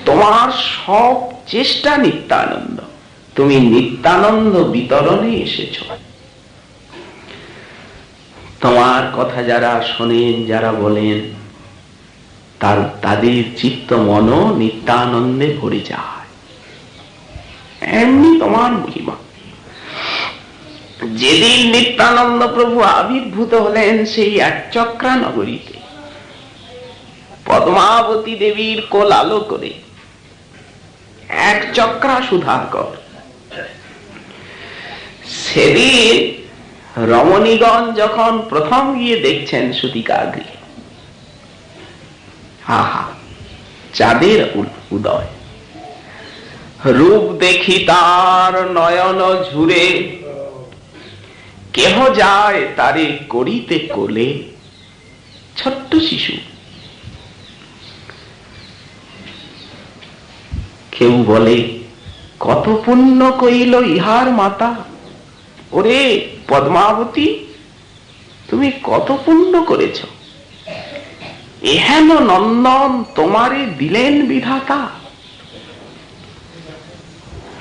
তোমার সব চেষ্টা নিত্যানন্দ, তুমি নিত্যানন্দ বিতরণে এসেছ। তোমার কথা যারা শোনেন, যারা বলেন, তাদের চিত্ত মন নিত্যানন্দে ভরে যায়। এমনি তোমার মহিমা। যেদিন নিত্যানন্দ প্রভু আবির্ভূত হলেন সেই একচক্রা নগরীতে, পদ্মাবতী দেবীর কোল আলো করে, একচক্রা সুধাকর, সেদিন রমণীগণ যখন প্রথম গিয়ে দেখছেন সুতিকা গৃহে, আহা চাঁদের উদয়, রূপ দেখি তার নয়ন ঝুরে, কেহ যায় তারে করিতে কোলে। ছোট্ট শিশু, কেউ বলে কত পুণ্য কইল ইহার মাতা। ওরে পদ্মাবতী, তুমি কত পুণ্য করেছ, এহেন নন্দন তোমারে দিলেন বিধাতা।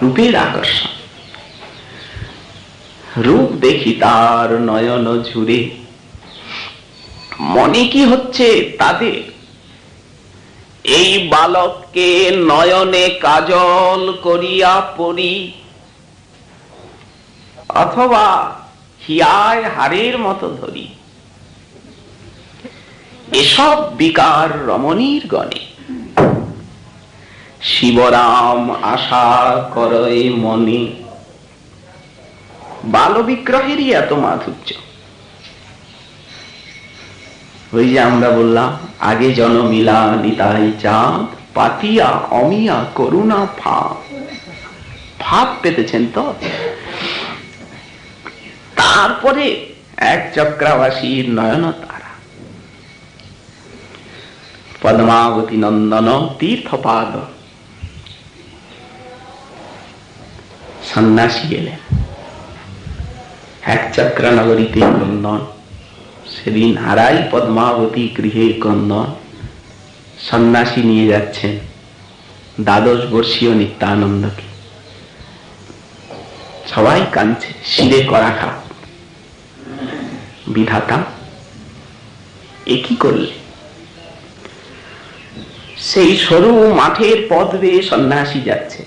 রূপের আকর্ষণ, রূপ দেখি তার নয়ন ঝুরে। মনে কি হচ্ছে তাদের, এই বালককে নয়নে কাজল করিয়া পরি, অথবা হিয়ায় হারের মতো ধরি। এসব বিকার রমণীর গণে শিবরাম আশা করে মনে। বাল বিগ্রহেরই এত মাধুর্য। ওই যে আমরা বললাম আগে জনমিলা নিতাই চাঁদ, পাতিয়া অমিয়া করুণা ফাঁপ। ফাঁপ পেতেছেন তো। তারপরে এক চক্রাবাসীর নয়ন তারা, পদ্মাবতী নন্দন তীর্থপাদ। সন্ন্যাসী এলেন এক চক্রা নগরীতে নন্দন। সেদিন হারাই পদ্মাবতী গৃহে কন্দন। সন্ন্যাসী নিয়ে যাচ্ছেন 12 বর্ষীয় নিত্যানন্দকে। সবাই কাঁদছে, শিরে করাঘা। বিধাতা এ কি করলে? সেই সরু মাঠের পথ বেয়ে সন্ন্যাসী যাচ্ছে।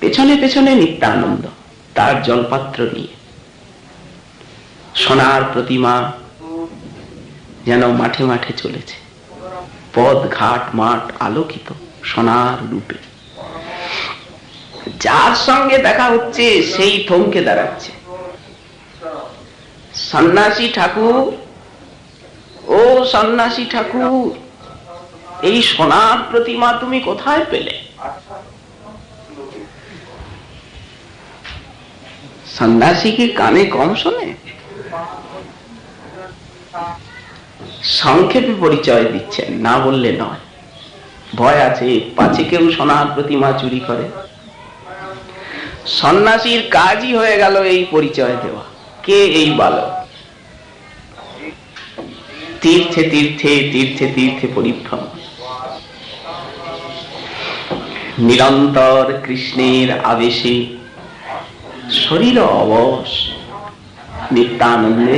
পেছনে পেছনে নিত্যানন্দ তার জলপাত্র নিয়ে। সোনার প্রতিমা যেন মাঠে মাঠে চলেছে। পথ ঘাট মাঠ আলোকিত সোনার রূপে। যার সঙ্গে দেখা হচ্ছে সেই থমকে দাঁড়াচ্ছে। সন্ন্যাসী ঠাকুর, ও সন্ন্যাসী ঠাকুর, এই সোনার প্রতিমা তুমি কোথায় পেলে? সন্ন্যাসী কি কানে কম শোনে? সংক্ষেপে পরিচয় দিচ্ছেন, না বললে নয়। ভয় আছে পাছে কেউ সোনার প্রতিমা চুরি করে। সন্ন্যাসীর কাজই হয়ে গেল এই পরিচয় দেওয়া। কে এই বালক? তীর্থে তীর্থে তীর্থে তীর্থে পরিভ্রম, নিরন্তর কৃষ্ণের আবেশে শরীর অবশ। নিত্যানন্দে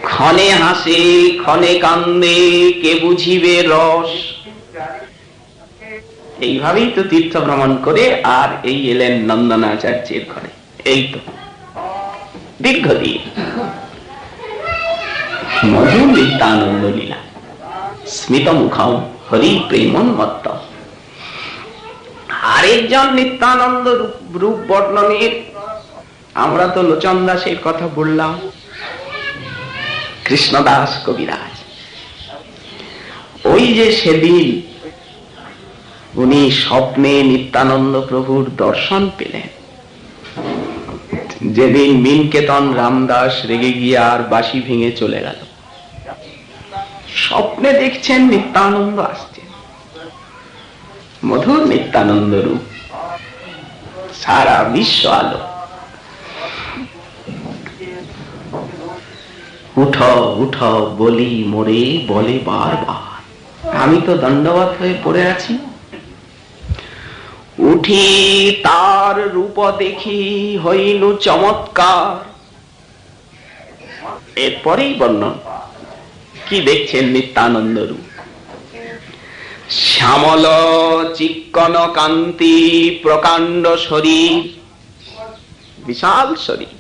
ক্ষণে হাসে ক্ষণে কান্দে, কে বুঝিবে রস। এইভাবেই তো তীর্থ ভ্রমণ করে আর এই এলেন নন্দনাচার্যের ঘরে। এই তো দীর্ঘদিন মধুর নিত্যানন্দ লীলা। স্মিত মুখম হরি প্রেমোন্মত্ত। আরেকজন নিত্যানন্দ রূপ বর্ণনের আমরা তো লোচন দাসের কথা বললাম, কৃষ্ণদাস কবিরাজ। ওই যে সেদিন উনি স্বপ্নে নিত্যানন্দ প্রভুর দর্শন পেলেন, যেদিন মিনকেতন রামদাস রেগে গিয়ে আর বাঁশি ভেঙে চলে গেল। স্বপ্নে দেখছেন নিত্যানন্দ আসছে, মধুর নিত্যানন্দ রূপ, সারা বিশ্ব আলো। উঠো উঠো বলি মোরে বলে বারবার, আমি তো দণ্ডবত হয়ে পড়ে আছি। উঠি তার রূপ দেখি হইনু চমৎকার। এরপরেই বর্ণন, কি দেখছেন নিত্যানন্দ রূপ। শ্যামল চিক্কন কান্তি প্রকাণ্ড শরীর, বিশাল শরীর।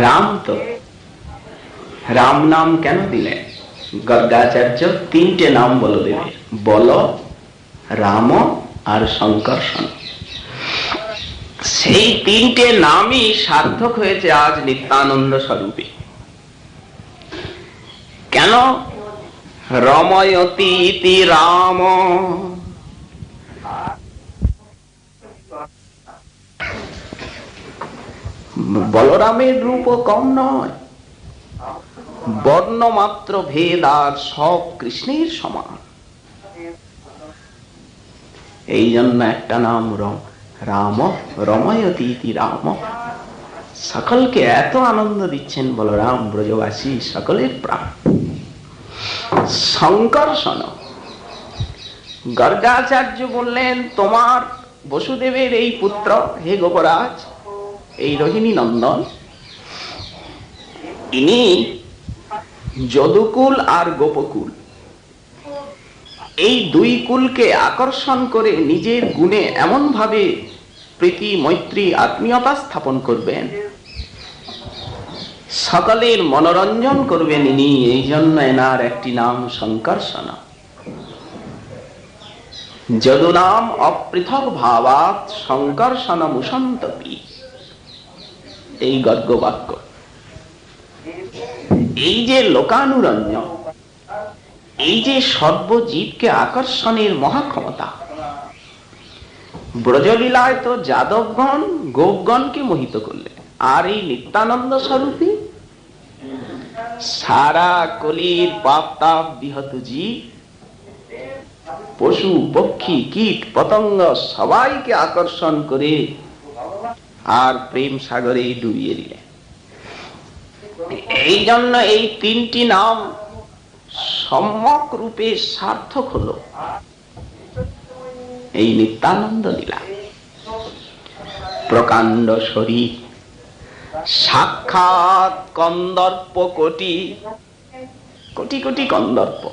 রাম তো, রাম নাম কেন দিলেন? গর্গাচার্য তিনটে নাম বলে দেবে, বল, রাম আর শঙ্কর্ষণ। সেই তিনটে নামই সার্থক হয়েছে আজ নিত্যানন্দ স্বরূপে। কেন? রময়তি ইতি রাম, বলরামের রূপও কম নয়, বর্ণ মাত্র ভেদ আর সব কৃষ্ণের সমান। এই জন্য একটা নাম রাম, রময়তি ইতি রাম। সকলকে এত আনন্দ দিচ্ছেন বলরাম, ব্রজবাসী সকলের প্রাণ। শঙ্কর্ষণ, গর্গাচার্য বললেন তোমার বসুদেবের এই পুত্র হে গোপরাজ, এই রোহিণী নন্দন, ইনি যদুকুল আর গোপকুল, এই দুই কুলকে আকর্ষণ করে নিজের গুণে এমন ভাবে প্রীতি মৈত্রী আত্মীয়তা স্থাপন করবেন, সকলের মনোরঞ্জন করবেন ইনি। এই জন্য এনার একটি নাম শঙ্কর্ষণ। যদু নাম অপৃথক ভাবাত শঙ্কর্ষণ মুসন্তপি, এই গর্গ বাক্য। এই যে লোকানুরঞ্জন, এই যে সর্বজীবকে আকর্ষণের মহাক্ষমতা, ব্রজলীলায় তো যাদবগণ গোপগণকে মোহিত করলেন, আর এই নিত্যানন্দ স্বরূপী সারা কলির পাপ তাপ বিহত জীব, পশু পক্ষী কীট পতঙ্গ সবাইকে আকর্ষণ করে আর প্রেম সাগরে ডুবিয়ে দিলেন। এই জন্য এই তিনটি নাম সম্যক রূপে সার্থক হলো এই নিত্যানন্দ লীলা। প্রকাণ্ড শরীর, সাক্ষাৎ কন্দর্প কোটি, কোটি কোটি কন্দর্প,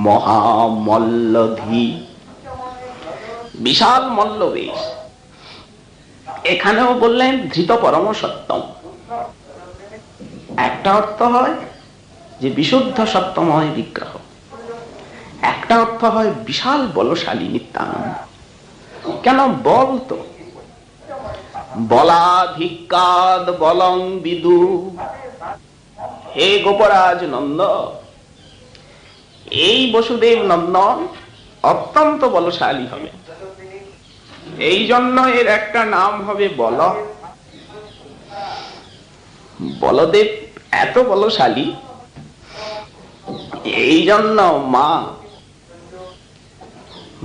মহামল্লধী, বিশাল মল্লবেশ। এখানেও বললেন ধৃত পরম সত্যম। একটা অর্থ হয় যে বিশুদ্ধ সত্যময় বিগ্রহ, একটা অর্থ হয় বিশাল বলশালী নিত্যানন্দ। কেন? বল তো, বলাধিকাদ বলং বিদু, হে গোপরাজ নন্দ, এই বসুদেব নন্দন অত্যন্ত বলশালী হবে। এই জন্য এর একটা নাম হবে বল। বলদেব এত বলশালী, এই জন্য মা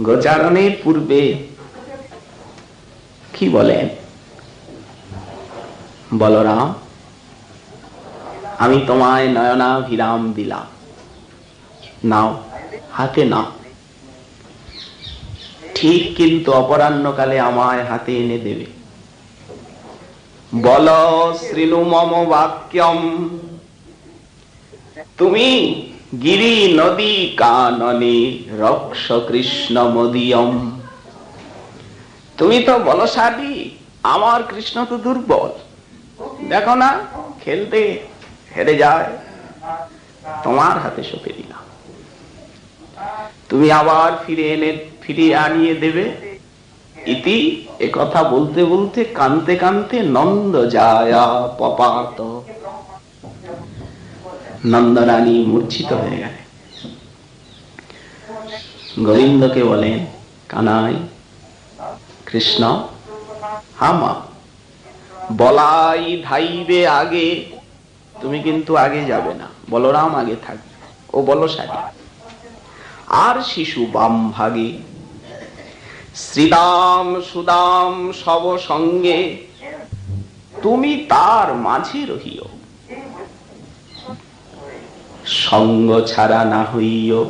গোচারণের পূর্বে কি বলেন? বলরাম, আমি তোমায় নয়নাভিরাম দিলাম, নাও হাতে নাও। ঠিক, কিন্তু অপরাহ্নকালে আমায় হাতে এনে দেবে। বল শ্রীণু মম বাক্যম, তুমি গিরি নদী কাননে রক্ষ কৃষ্ণ মদিয়ম। তুমি তো বলশালী, আমার কৃষ্ণ তো দুর্বল। দেখো না, খেলতে হেরে যায়, তোমার হাতে সঁপে দিলাম, তুমি আবার ফিরিয়ে আনিয়ে দেবে। ইতি, এ কথা বলতে বলতে কানতে কানতে নন্দ যায়া পপাত, নন্দরানী মূর্ছিত হয়ে গেলেন। গোবিন্দকে বলেন, কানাই, কৃষ্ণ, হামা বলাই ধাইবে আগে, তুমি কিন্তু আগে যাবে না, বলরাম আগে থাকবে, ও বলশালী। আর শিশু বাম ভাগে, শ্রীদাম সুদাম সব সঙ্গে, তুমি তার মাঝে রহিও, সঙ্গ ছাড়া না হইও।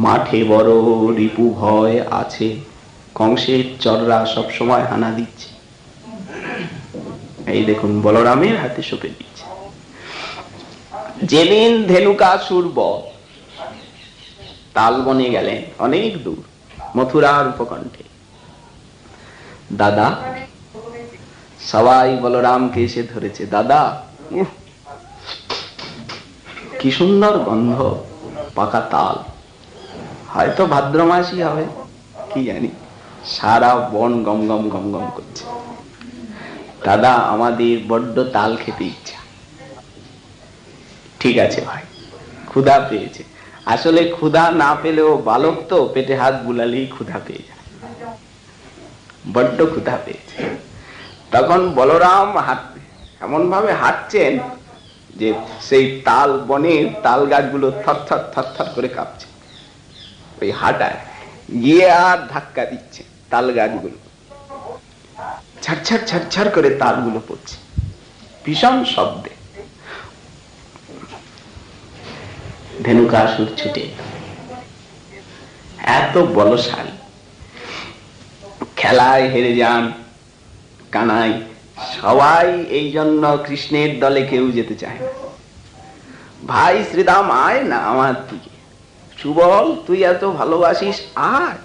মাঠে বড় রিপু ভয় আছে, কংসের চররা সব সময় হানা দিচ্ছে। এই দেখুন বলরামের হাতে সঁপে দিচ্ছে। যেদিন ধেনুকাসুর বধ, তালবনে গেলেন অনেক দূর, মথুরার উপকণ্ঠে। দাদা, সবাই বলরামকে এসে ধরেছে। দাদা, কি সুন্দর গন্ধ, পাকা তাল, হয়তো ভাদ্র মাসই হবে, কি জানি, সারা বন গম গম গম গম করছে। দাদা, আমাদের বড্ড তাল খেতে ইচ্ছা। ঠিক আছে ভাই, ক্ষুধা পেয়েছে। আসলে ক্ষুধা না পেলেও বালক তো, পেটে হাত বুলালেই ক্ষুধা পেয়ে যায়, বড্ড ক্ষুধা পেয়েছে। তখন বলরাম এমন ভাবে হাঁটছেন যে সেই তাল বনের তাল গাছগুলো থরথর থরথর করে কাঁপছে। ওই হাঁটায় গিয়ে আর ধাক্কা দিচ্ছে তাল গাছগুলো, ছাড়ছাড় ছাড়ছাড় করে তালগুলো পড়ছে ভীষণ শব্দে। ধেনুকাসুর ছুটে, এত বলশালী, খেলায় হেরে যান কানাই, সবাই এই জন্য কৃষ্ণের দলে কেউ যেতে চায় না। ভাই শ্রীদাম, আয় না আমার দিকে, সুবল তুই এত ভালোবাসিস, আয়।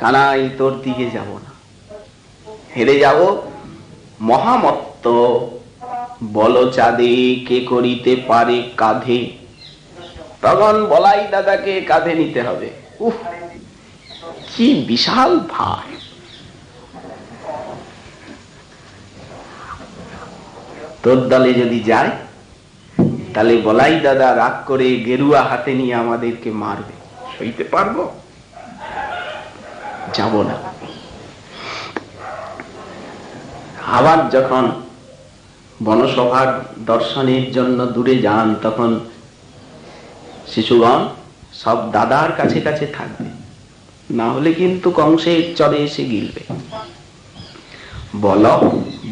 কানাই, তোর দিকে যাব না, হেরে যাব। মহামত্ত বলচাঁদে কে করিতে পারে কাঁধে। তখন বলাই দাদাকে কাঁধে নিতে হবে। উহ, কি বিশাল ভার! তোর দলে যদি যায় তাহলে বলাই দাদা রাগ করে গেরুয়া হাতে নিয়ে আমাদেরকে মারবে, সইতে পারবো? যাব না। আবার যখন বনসভার দর্শনের জন্য দূরে যান, তখন শিশুগণ সব দাদার কাছে কাছে থাকবে, না হলে কিন্তু কংসের চরে এসে গিলবে।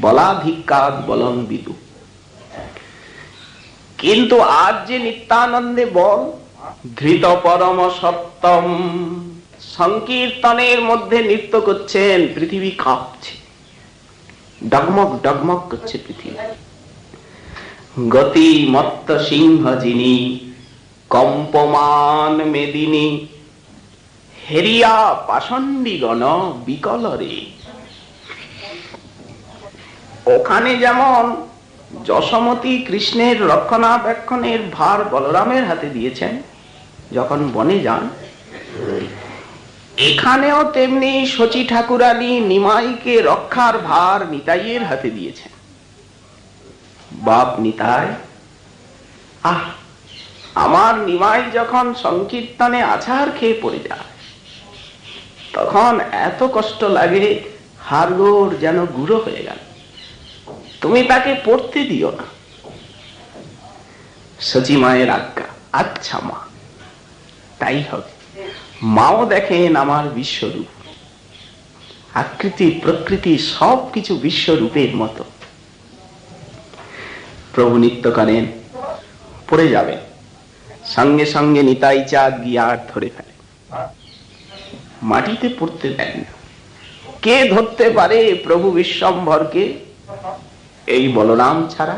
বলাধিক্কাদ বলং বিদু। কিন্তু আজ যে নিত্যানন্দে বল, ধৃত পরম সত্যম, সংকীর্তনের মধ্যে নৃত্য করছেন, পৃথিবী কাঁপছে, ডগমগ ডগমগ করছে পৃথিবী। গতি মত্ত সিংহ যিনি, কম্পমান মেদিনী, হেরিয়া পাষণ্ডিগণ বিকলরে। ওখানে যেমন যশোমতী কৃষ্ণের রক্ষণাবেক্ষণের ভার বলরামের হাতে দিয়েছেন যখন বনে যান, এখানেও তেমনি শচী ঠাকুরানী নিমাইকে রক্ষার ভার নিতাইয়ের হাতে দিয়েছেন। বাপ নিতাই, আহ, আমার নিমাই যখন সংকীর্তনে আছাড় খেয়ে পড়ে যায়, তখন এত কষ্ট লাগে, হাড়গোড় যেন গুঁড়ো হয়ে গেল, তুমি তাকে পড়তে দিও না। শচী মায়ের আজ্ঞা, আচ্ছা মা, তাই হবে। মাও দেখেন আমার বিশ্বরূপ, আকৃতি প্রকৃতি সবকিছু বিশ্বরূপের মতো। প্রভু নৃত্য করেন, পড়ে যাবে, সঙ্গে সঙ্গে নিতাই চাঁদ গিয়ে আর ধরে ফেলে, মাটিতে পড়তে দেন না। কে ধরতে পারে প্রভু বিশ্বম্ভরকে? এই বলরাম ছাড়া।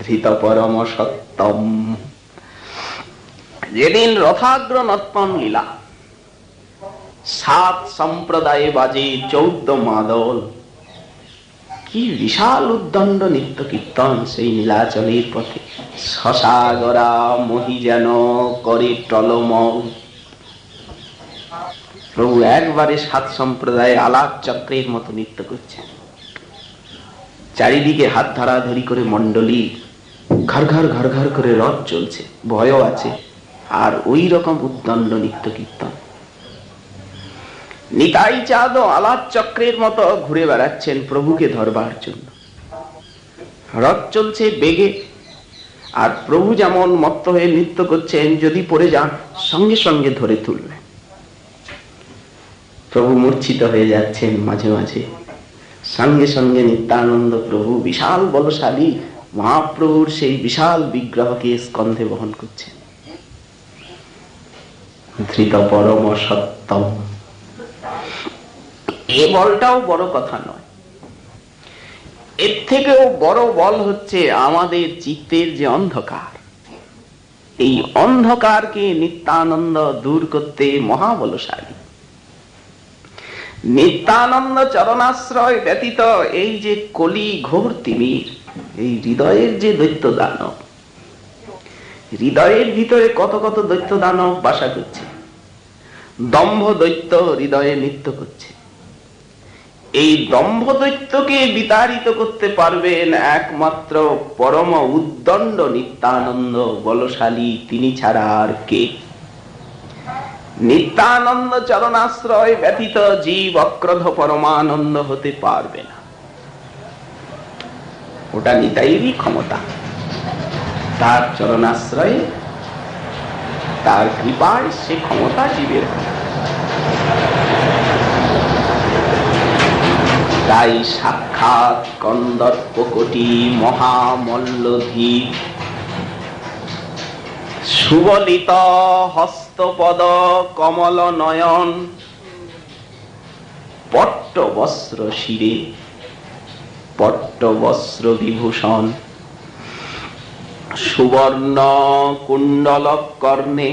ধৃত পরম সত্যম। যেদিন রথাগ্র নর্তন লীলা, 7 সম্প্রদায়ে বাজে 14 মাদল, কি বিশাল উদ্দণ্ড নিত্য কীর্তন সেই নীলাচলের পথে। শশাগরা মহি যেন করে টলমল। প্রভু একবারে 7 সম্প্রদায়ে আলাপ চক্রের মতো নৃত্য করছেন। চারিদিকে হাত ধরাধরি করে মন্ডলী, ঘর ঘর ঘর ঘর করে রথ চলছে, ভয়ও আছে, আর ওই রকম উদ্দণ্ড নিত্য কীর্তন। নিতাই চাঁদ আলাপ চক্রের মতো ঘুরে বেড়াচ্ছেন প্রভুকে ধরবার জন্য। রথ চলছে বেগে, আর প্রভু যেমন মত্ত হয়ে নৃত্য করছেন, যদি পড়ে যান সঙ্গে সঙ্গে ধরে তুলবেন। প্রভু মূর্ছিত হয়ে যাচ্ছেন মাঝে মাঝে, সঙ্গে সঙ্গে নিত্যানন্দ প্রভু বিশাল বলশালী মহাপ্রভুর সেই বিশাল বিগ্রহকে স্কন্ধে বহন করছেন। ধৃত পরম সত্যম। এ বলটাও বড় কথা নয়, এর থেকেও বড় বল হচ্ছে আমাদের চিত্তের যে অন্ধকার, এই অন্ধকারকে নিত্যানন্দ দূর করতে মহাবলশালী। নিত্যানন্দ চরণাশ্রয় ব্যতীত এই যে কলি ঘোর তিমির, এই হৃদয়ের যে দৈত্য দানব, হৃদয়ের ভিতরে কত কত দৈত্য দানব বাসা করছে, দম্ভ দৈত্য হৃদয়ে নৃত্য করছে। এই দম্ভ দৈত্যকে বিতাড়িত করতে পারবেন একমাত্র পরম উদ্দণ্ড নিত্যানন্দ বলশালী, তিনি ছাড়া আর কে? নিত্যানন্দ চরণাশ্রয় ব্যতীত জীব অক্রোধ পরমানন্দ হতে পারবে না। ওটা নিতাইরই ক্ষমতা, তার চরণাশ্রয়ে, তার কৃপায় সে ক্ষমতা জীবের। তাই সাক্ষাৎ কন্দর্প কোটি মহামল্লধীর, সুবলিত হস্তপদ কমল নয়ন, পট্ট বস্ত্র শিরে, পট্ট বস্ত্র বিভূষণ, সুবর্ণ কুণ্ডল কর্ণে,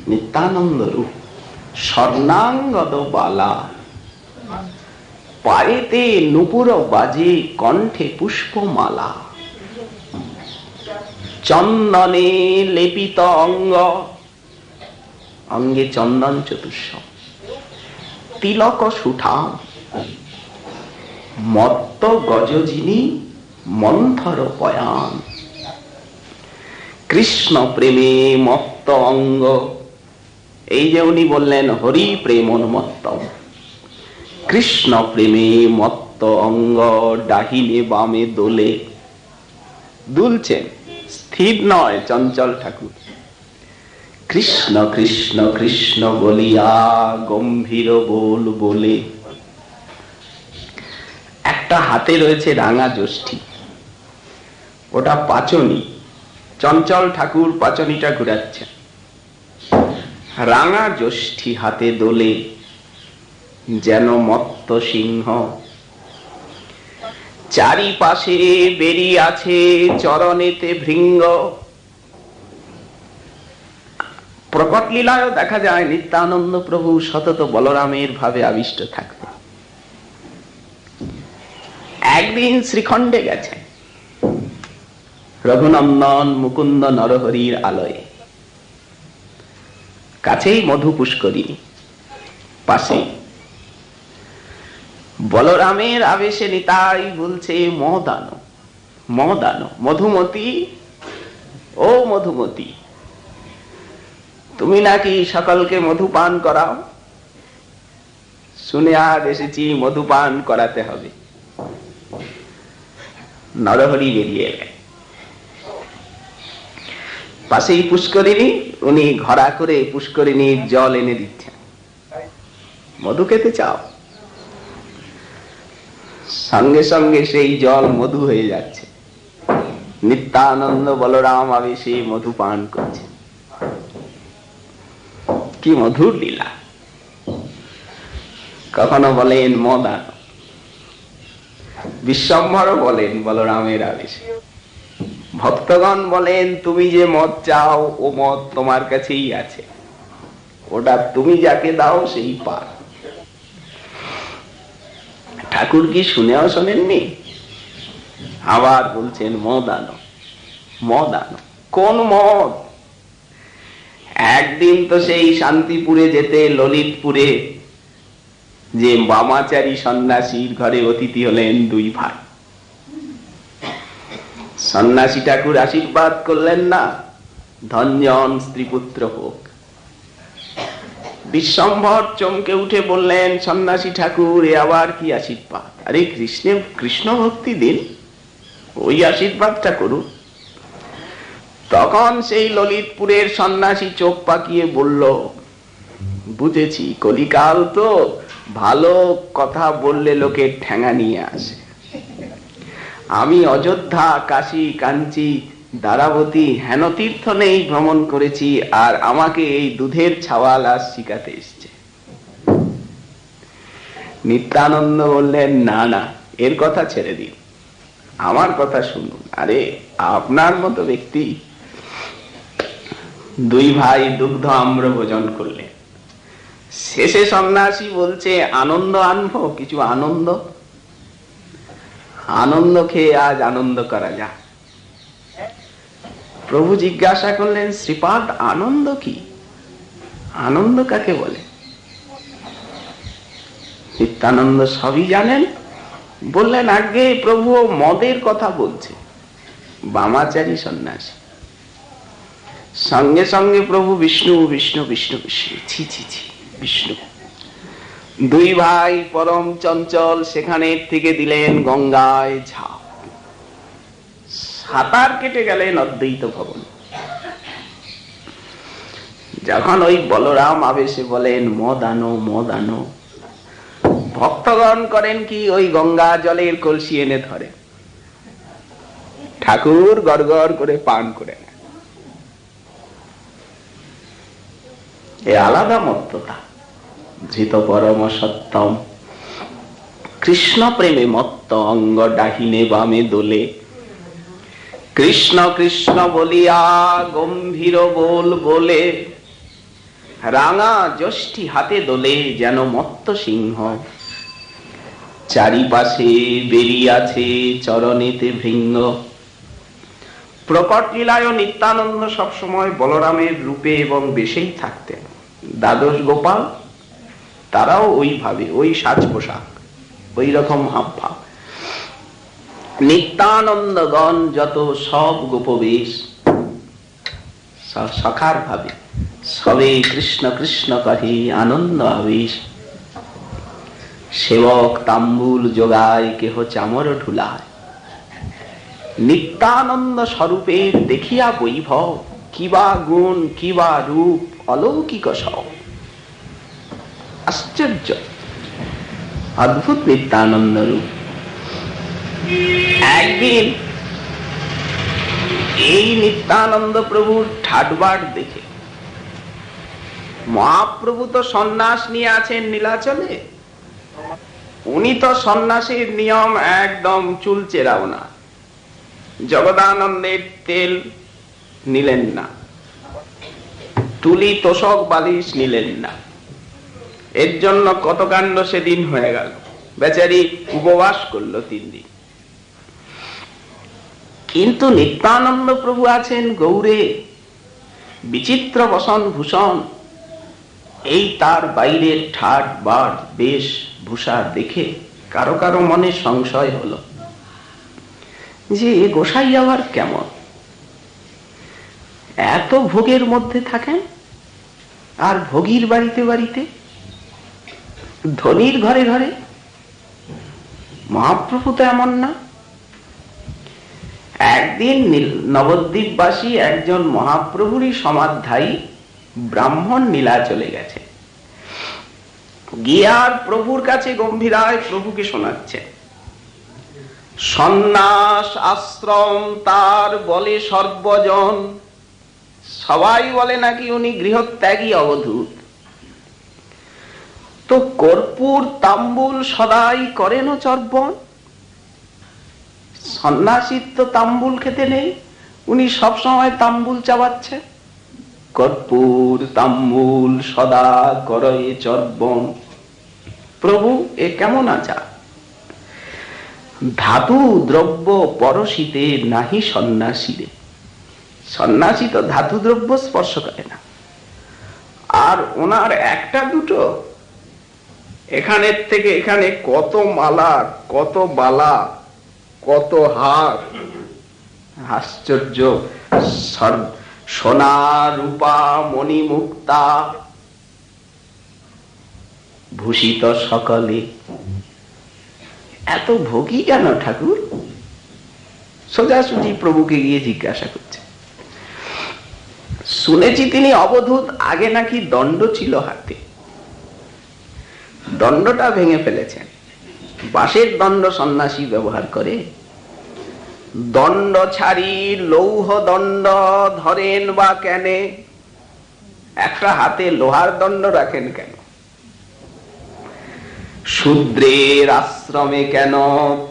নিত্যানন্দ রূপ, স্বর্ণাঙ্গদ বালা, পায়েতে নুপুর বাজে, কণ্ঠে পুষ্পমালা, চন্দনে লেপিত অঙ্গ, অঙ্গে চন্দন চতুর্শ, তিলক সুঠাম, মত্ত গজজিনী মন্থর পয়ান, কৃষ্ণ প্রেমে মত্ত অঙ্গ। এই যে উনি বললেন হরি প্রেমোন্মত্তম, কৃষ্ণ প্রেমে মত্ত অঙ্গ, ডাহিনে বামে দোলে, দুলছেন, স্থির নয় চঞ্চল ঠাকুর। কৃষ্ণ কৃষ্ণ কৃষ্ণ বলিয়া গম্ভীর বোল বলে। একটা হাতে রয়েছে রাঙা যষ্টি, ওটা পাচনি, চঞ্চল ঠাকুর পাচনিটা ঘুরাচ্ছেন, রাঙা যষ্টি হাতে দোলে যেন মত্ত সিংহ। চারিপাশে বেরিয়ে আছে চরণেতে ভৃঙ্গ। প্রকট লীলায়ও দেখা যায় নিত্যানন্দ প্রভু সতত বলরামের ভাবে আবিষ্ট থাকতেন। একদিন শ্রীখণ্ডে গেছেন, রঘুনন্দন মুকুন্দ নরহরির আলয়ে, কাছেই মধু পুষ্করিণী, পাশেই। বলরামের আবেশে নিতাই বলছে মদানো মদানো, মধুমতি, ও মধুমতি, তুমি নাকি সকলকে মধু পান করাও, শুনে আজ এসেছি মধু পান করাতে হবে। নরহরি বেরিয়ে এলেন, পাশেই পুষ্করিণী, উনি ঘড়া করে পুষ্করিণীর জল এনে দিচ্ছেন। মধু খেতে চাও? সঙ্গে সঙ্গে সেই জল মধু হয়ে যাচ্ছে। নিত্যানন্দ বলরাম আবেশে মধু পান করছে। কি মধুর লীলা! কখনো বলেন মদান, বিশ্বম্ভরও বলেন বলরামের আবেশে। ভক্তগণ বলেন তুমি যে মদ চাও ও মদ তোমার কাছেই আছে, ওটা তুমি যাকে দাও সেই পার। ঠাকুর কি শুনেও শোনেননি? আবার বলছেন মদ আনো, মদ আনো। কোন মদ? একদিন তো সেই শান্তিপুরে যেতে ললিতপুরে যে বামাচারী সন্ন্যাসীর ঘরে অতিথি হলেন দুই ভাই। সন্ন্যাসী ঠাকুর আশীর্বাদ করলেন না, ধন্যন স্ত্রীপুত্র হোক। বিশ্বম্ভর চমকে উঠে বললেন, সন্ন্যাসী ঠাকুর এ আবার কি আশীর্বাদ? আরে কৃষ্ণ ভক্তি দিন, ওই আশীর্বাদটা করুন। তখন সেই ললিতপুরের সন্ন্যাসী চোখ পাকিয়ে বলল, বুঝেছি, কলিকাল তো, ভালো কথা বললে লোকে ঠ্যাঙা নিয়ে আসে। আমি অযোধ্যা, কাশী, কাঞ্চি, দ্বারাবতী হেন তীর্থ নেই ভ্রমণ করেছি, আর আমাকে এই দুধের ছাওয়াল আজ শিখাতে এসছে। নিত্যানন্দ বললেন, না না, এর কথা ছেড়ে দিন, আমার কথা শুনুন। আরে আপনার মতো ব্যক্তি। দুই ভাই দুগ্ধ আম্র ভোজন করলেন। শেষে সন্ন্যাসী বলছে, আনন্দ আনবো, কিছু আনন্দ। আনন্দ খেয়ে আজ আনন্দ করা যাক। প্রভু জিজ্ঞাসা করলেন, শ্রীপাদ, আনন্দ কি? আনন্দ কাকে বলে? নিত্যানন্দ সবই জানেন। বললেন, আগে প্রভু মদের কথা বলছে। বামাচারী সন্ন্যাসী। সঙ্গে সঙ্গে প্রভু বিষ্ণু বিষ্ণু বিষ্ণু বিষ্ণু, ছি ছি ছি, বিষ্ণু। দুই ভাই পরম চঞ্চল সেখানে থেকে দিলেন গঙ্গায় ঝাঁপ। সাঁতার কেটে গেলেন অদ্বৈত ভবন। যখন ওই বলরাম আবেশে বলেন, মদ আনো, মদ আনো, ভক্তগণ করেন কি, ওই গঙ্গা জলের কলসি এনে ধরে, ঠাকুর গড়গড় করে পান করে নেয়। এ আলাদা মত্ততা। ধৃত পরম সত্যম, কৃষ্ণ প্রেমে মত্ত, অঙ্গ ডাহিনে বামে দোলে। কৃষ্ণ কৃষ্ণ বলিয়া গম্ভীর বোল বলে, রাঙা যষ্টি হাতে দোলে যেন মত্ত সিংহ। চারিপাশে বেরিয়াছে চরণেতে ভৃঙ্গ। প্রকট লীলায় নিত্যানন্দ সবসময় বলরামের রূপে এবং বেশেই থাকতেন। দ্বাদশ গোপাল তারাও ওইভাবে, ওই সাজ পোশাক, ওই রকম হাবভাব। নিত্যানন্দগণ যত সব গোপবেশ, সখার ভাবে সবে কৃষ্ণ কৃষ্ণ কহে আনন্দ আবেশ। সেবক তাম্বুল যোগায়, কেহ চামর ঢুলায়। নিত্যানন্দ স্বরূপের দেখিয়া বৈভব, কিবা গুণ কিবা রূপ অলৌকিক সব। আশ্চর্য অদ্ভুত নিত্যানন্দ রূপ। একদিন এই নিত্যানন্দ প্রভুর ঠাটবাট দেখে, মহাপ্রভু তো সন্ন্যাস নিয়ে আছেন নীলাচলে, উনি তো সন্ন্যাসীর নিয়ম একদম চুল চেরাও না, জগদানন্দের তেল নিলেন না, তুলি তোষক বালিশ নিলেন না। এর জন্য কত কাণ্ড সেদিন হয়ে গেল। বেচারি উপবাস করলো 3 দিন। কিন্তু নিত্যানন্দ প্রভু আছেন গৌরে, বিচিত্র বসন ভূষণ। এই তার বাইরের ঠাট বাট বেশ ভূষা দেখে কারো কারো মনে সংশয় হলো যে এ গোসাই আবার কেমন, এত ভোগের মধ্যে থাকেন, আর ভোগীর বাড়িতে বাড়িতে, ধনীর ঘরে ঘরে। মহাপ্রভু তো এমন না। একদিন নবদ্বীপবাসী একজন মহাপ্রভুরই সমাধ্যায়ী ব্রাহ্মণ নীলা চলে গেছে, গিয়ে আর প্রভুর কাছে গম্ভীরায় প্রভুকে শোনাচ্ছে। সন্ন্যাস আশ্রম তার বলে সর্বজন, সবাই বলে নাকি উনি গৃহত্যাগী অবধূত। তো কর্পূর তাম্বুল সদাই করেন চর্বণ। সন্ন্যাসীর তো তাম্বুল খেতে নেই, উনি সব সময় তাম্বুল চাবাচ্ছে। কর্পূর তাম্বুল সদা করে চর্বণ। প্রভু এ কেমন আচার? ধাতু দ্রব্য পরশিতে নাহি সন্ন্যাসীরে। সন্ন্যাসী তো ধাতু দ্রব্য স্পর্শ করে না। আর ওনার একটা দুটো, এখানের থেকে এখানে কত মালা, কত বালা, কত হার, আশ্চর্য। সোনা রূপা মণি মুক্তা ভূষিত সকলে। এত ভোগী কেন ঠাকুর? সোজাসুজি প্রভুকে গিয়ে জিজ্ঞাসা করছে। শুনেছি তিনি অবধূত, আগে নাকি দণ্ড ছিল হাতে, দণ্ডটা ভেঙে ফেলেছেন। বাঁশের দণ্ড সন্ন্যাসী ব্যবহার করে। দণ্ড ছাড়ি লৌহ দণ্ড ধরেন বা কেনে? একটা হাতে লোহার দণ্ড রাখেন কেন? শূদ্রের আশ্রমে কেন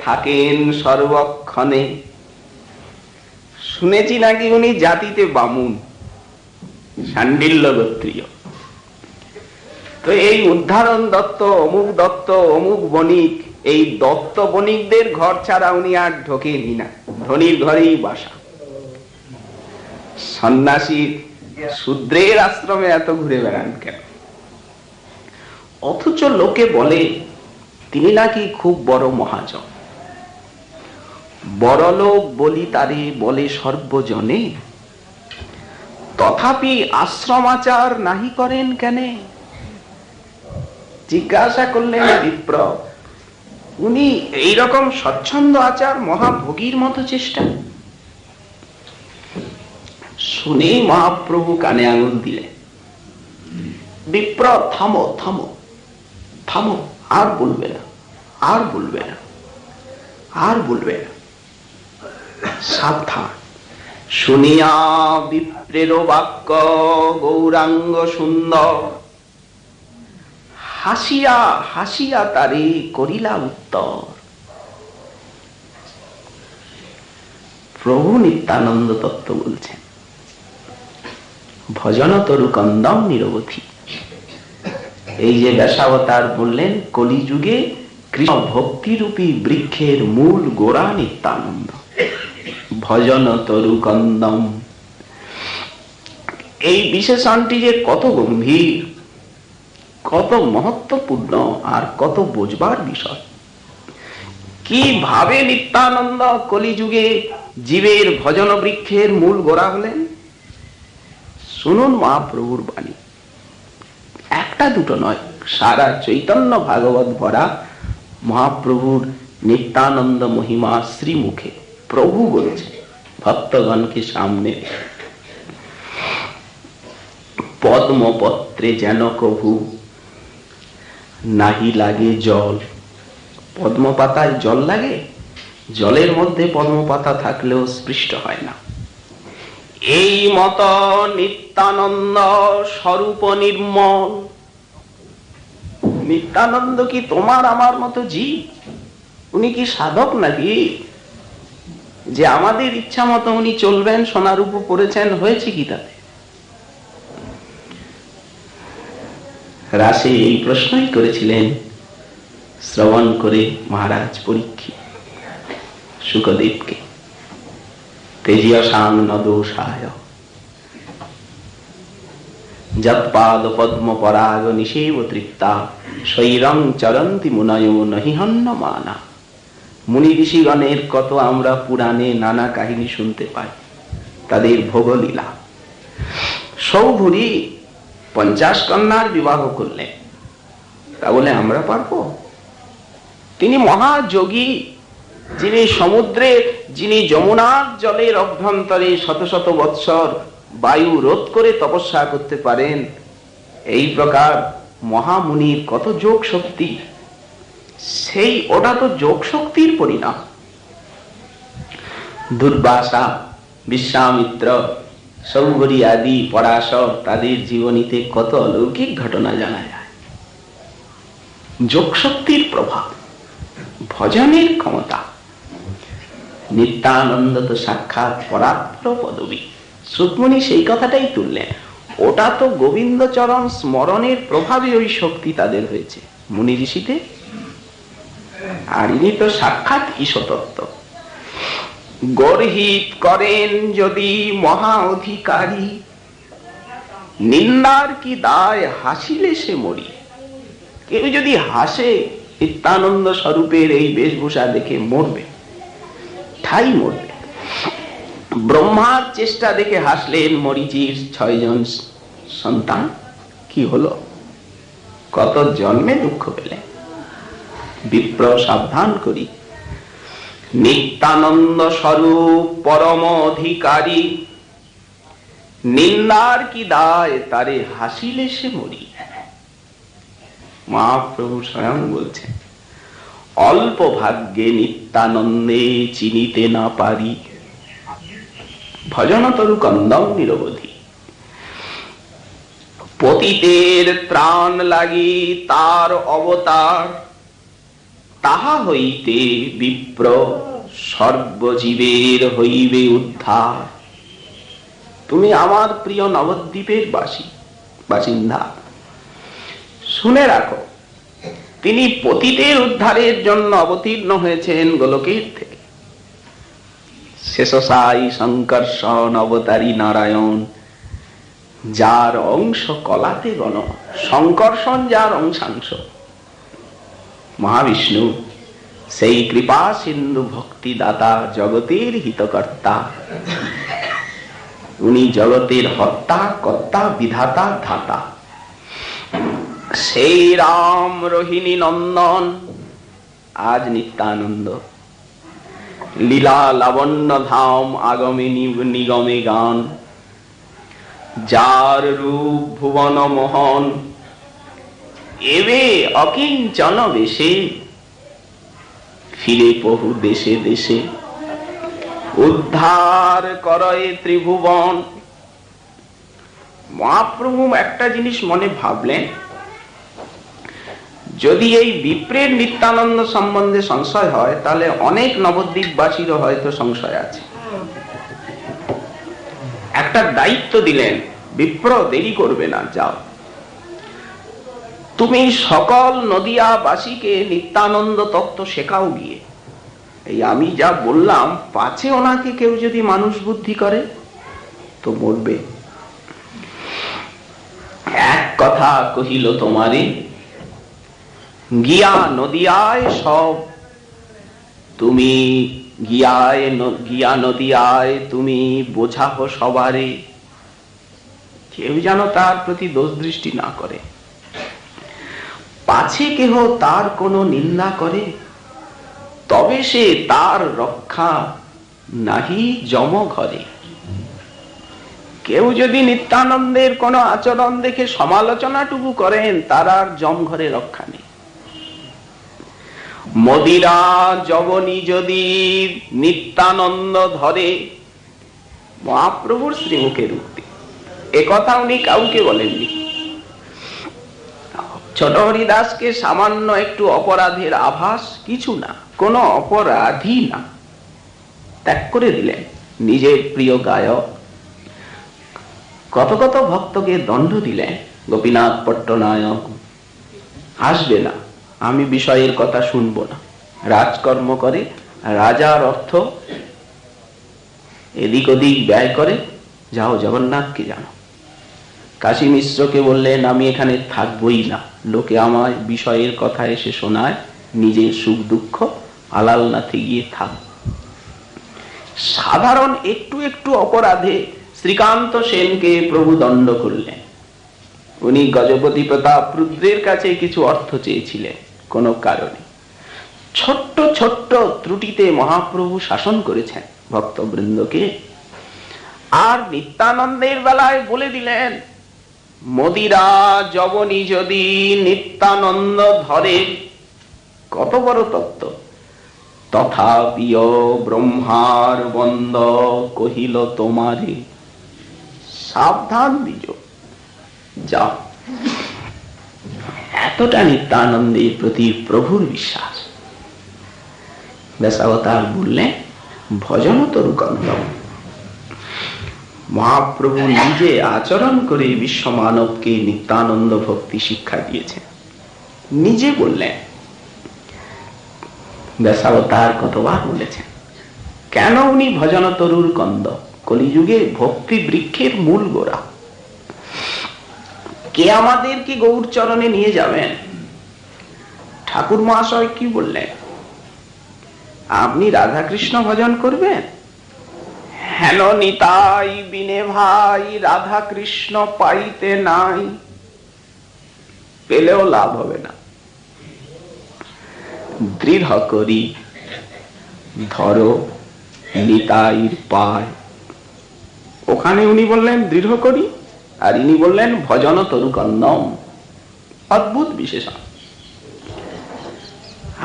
থাকেন সর্বক্ষণে? শুনেছি নাকি উনি জাতিতে বামুন, শাণ্ডিল্য গোত্রীয়। তো এই উদ্ধারণ দত্ত, অমুক দত্ত, অমুক বণিক, এই দত্ত বণিকদের ঘর ছাড়া উনি আর ঢোকেনি না, ধনীর ঘরেই বাসা। সন্ন্যাসী শূদ্রের আশ্রমে এত ঘুরে বেড়ান কেন? অথচ লোকে বলে তিনি নাকি খুব বড় মহাজন। বড় লোক বলি তারে বলে সর্বজনে, তথাপি আশ্রমাচার নাহি করেন কেনে? জিজ্ঞাসা করলেন বিপ্র, উনি এইরকম স্বচ্ছন্দ আচার মহাভোগীর মতো চেষ্টা? শুনেই মহাপ্রভু কানে আঙুল দিলেন। বিপ্র, থামো থামো থামো, আর বলবে না, আর বলবে না, আর বলবে না, সাবধান। শুনিয়া বিপ্রের বাক্য গৌরাঙ্গ সুন্দর, হাসিয়া হাসিয়া তারে করিলা উত্তর। প্রভু নিত্যানন্দ তত্ত্ব বলছেন, ভজন তরু কন্দম নিরবধি। এই যে দশাবতার বললেন, কলিযুগে কৃষ্ণ ভক্তিরূপী বৃক্ষের মূল গোড়া নিত্যানন্দ। ভজন তরু কন্দম, এই বিশেষণটি যে কত গম্ভীর, কত মহত্বপূর্ণ আর কত বোঝবার বিষয়। কিভাবে নিত্যানন্দ কলিযুগে জীবের ভজন বৃক্ষের মূল গোড়া হলেন? শুনুন মহাপ্রভুর বাণী, একটা দুটো নয়, সারা চৈতন্য ভাগবত ভরা মহাপ্রভুর নিত্যানন্দ মহিমা শ্রীমুখে প্রভু বলছে ভক্তগণকে সামনে। পদ্মপত্রে যেন কভু নাহি লাগে জল। পদ্মপাতায় জল লাগে? জলের মধ্যে পদ্মপাতা থাকলেও স্পৃষ্ট হয় না। এই মত নিত্যানন্দ স্বরূপ নির্মল। নিত্যানন্দ কি তোমার আমার মতো জীব? উনি কি সাধক নাকি যে আমাদের ইচ্ছা মতো উনি চলবেন? সোনারূপ পড়েছেন, হয়েছে কি তাতে? রাসে এই প্রশ্নই করেছিলেন শ্রবণ করে মহারাজ পরীক্ষিত শুকদেবকে। তেজীয়সাং ন দোষায় যৎপাদ পদ্ম পরাগ নিষেব তৃপ্তা শৈরং চরন্তি মুনয়ো নহি হন্যমানা। মুনি ঋষিগণের কত আমরা পুরাণে নানা কাহিনী শুনতে পাই, তাদের ভোগলীলা। সৌভূরি 50 কন্যার বিবাহ করলেন, তা বলে আমরা পারবো? তিনি মহাযোগী, যিনি সমুদ্রে, যিনি যমুনার জলের অভ্যন্তরে শত শত বৎসর বায়ু রোধ করে তপস্যা করতে পারেন। এই প্রকার মহামুনির কত যোগ শক্তি, সেই ওটা তো যোগ শক্তির পরিণাম। দুর্বাসা, বিশ্বামিত্র, সৌভরি আদি পরাশর, তাদের জীবনীতে কত অলৌকিক ঘটনা জানা যায়। যোগ শক্তির প্রভাব, ভজনের ক্ষমতা। নিত্যানন্দ তো সাক্ষাৎ পরাৎপর পদবী। সুতমুনি সেই কথাটাই তুললেন, ওটা তো গোবিন্দ চরণ স্মরণের প্রভাবে ওই শক্তি তাদের হয়েছে মুনি ঋষিতে। আর ইনি তো সাক্ষাৎ ঈশতত্ত্ব। গর্হিত করেন যদি মহা অধিকারী, নিন্দার কি দায় হাসিলে সে মরি। কেউ যদি হাসে নিত্যানন্দ স্বরূপের এই বেশভূষা দেখে মরবে, ঠাই মরবে। ব্রহ্মার চেষ্টা দেখে হাসলেন মরীচির 6 জন সন্তান, কি হলো? কত জন্মে দুঃখ পেলেন। বিপ্র সাবধান করি, নিত্যানন্দ স্বরূপ পরম অধিকারী, নিন্দার কি দায়, তারে হাসিলে সে মরি। মহাপ্রভু স্বয়ং বলছেন, অল্প ভাগ্যে নিত্যানন্দে চিনিতে না পারি, ভজন তরু কন্দম নিরবধি। পতিতের ত্রাণ লাগি তার অবতার, তাহা হইতে বিপ্র সর্বজীবের হইবে উদ্ধার। তুমি আমার প্রিয় নবদ্বীপের বাসিন্দা, শুনে রাখো, তিনি পতিতের উদ্ধারের জন্য অবতীর্ণ হয়েছেন গোলকের থেকে। শেষসাই শঙ্কর্ষণ অবতারী নারায়ণ, যার অংশ কলাতে গণ, শঙ্কর্ষণ যার অংশাংশ, মহাবিষ্ণু সেই কৃপা সিন্ধু ভক্তিদাতা, জগতের হিতকর্তা। উনি জগতের হর্তা, কর্তা, বিধাতা, ধাতা। সেই রাম রোহিণী নন্দন আজ নিত্যানন্দ, লীলা লাবণ্য ধাম আগমে নিগমে গান। যার রূপ ভুবন মোহন, এবে অকিঞ্চন বেশে, ফিরে বহু দেশে দেশে। উদ্ধার করয়ে ত্রিভুবন। মহাপ্রভু একটা জিনিস মনে ভাবলেন, যদি এই বিপ্রের নিত্যানন্দ সম্বন্ধে সংশয় হয়, তাহলে অনেক নবদ্বীপবাসীরও হয়তো সংশয় আছে। একটা দায়িত্ব দিলেন, বিপ্র দেরি করবে না, যাও তুমি সকল নদিয়াবাসীকে নিত্যানন্দ তত্ত্ব শেখাও গিয়ে। এই আমি যা বললাম, পাছে ওনাকে কেউ যদি মানুষ বুদ্ধি করে তো মরবে। এক কথা কহিল তোমারে, গিয়া নদিয়ায় সব, তুমি গিয়া নদিয়ায় তুমি বোঝাহ সবারে। কেউ যেন তার প্রতি দোষ দৃষ্টি না করে, পাছে কেহ তার কোনো নিন্দা করে, তবে সে তার রক্ষা নাহি যম ঘরে। কেউ যদি নিত্যানন্দের কোন আচরণ দেখে সমালোচনাটুকু করেন, তার আর যম ঘরে রক্ষা নেই। মদিরা যবনী যদি নিত্যানন্দ ধরে, মহাপ্রভুর শ্রীমুখের উক্তি, একথা উনি কাউকে বলেননি। ছোট হরিদাসকে সামান্য একটু অপরাধের আভাস, কিছু না, কোনো অপরাধী না, ত্যাগ করে দিলেন। নিজের প্রিয় গায়ক, কত কত ভক্তকে দণ্ড দিলেন। গোপীনাথ পট্টনায়ক, আসবে না, আমি বিষয়ের কথা শুনবো না। রাজকর্ম করে, রাজার অর্থ এদিক ওদিক ব্যয় করে, যাও জগন্নাথকে জানো। কাশী মিশ্রকে বললেন, আমি এখানে থাকবই না, লোকে আমায় বিষয়ের কথা এসে শোনায়, নিজের সুখ দুঃখ আলালনাথে গিয়ে থাক। সাধারণ একটু একটু অপরাধে শ্রীকান্ত সেনকে প্রভু দণ্ড করলেন। উনি গজপতি প্রতাপ রুদ্রের কাছে কিছু অর্থ চেয়েছিলেন কোন কারণে। ছোট্ট ছোট্ট ত্রুটিতে মহাপ্রভু শাসন করেছেন ভক্তবৃন্দকে। আর নিত্যানন্দের বেলায় বলে দিলেন, মদিরা যবনী যদি নিত্যানন্দ ধরে, কত বড় তত্ত্ব। তথাপিও ব্রহ্মার বন্দ কহিল তোমারে, সাবধান দিজ, যাও। এতটা নিত্যানন্দের প্রতি প্রভুর বিশ্বাস। দশাবতার বললেন, ভজন তরু কন্দম। মহাপ্রভু নিজে আচরণ করে বিশ্ব মানবকে নিত্যানন্দ ভক্তি শিক্ষা দিয়েছেন। নিজে বললেন, দশাবতার কতবার বলেছেন। কেন উনি ভজন তরুর কন্দ? কলিযুগে ভক্তি বৃক্ষের মূল গোড়া। কে আমাদেরকে গৌর চরণে নিয়ে যাবেন? ঠাকুর মহাশয় কি বললেন? আপনি রাধা কৃষ্ণ ভজন করবেন? হেন নিতাই বিনে ভাই রাধা কৃষ্ণ পাইতে নাই, পেলেও লাভ হবে না। দৃঢ় করি ধরো নিতাইর পায়, ওখানে উনি বললেন দৃঢ় করি, আর ইনি বললেন ভজন তরুকন্নম। অদ্ভুত বিশেষণ।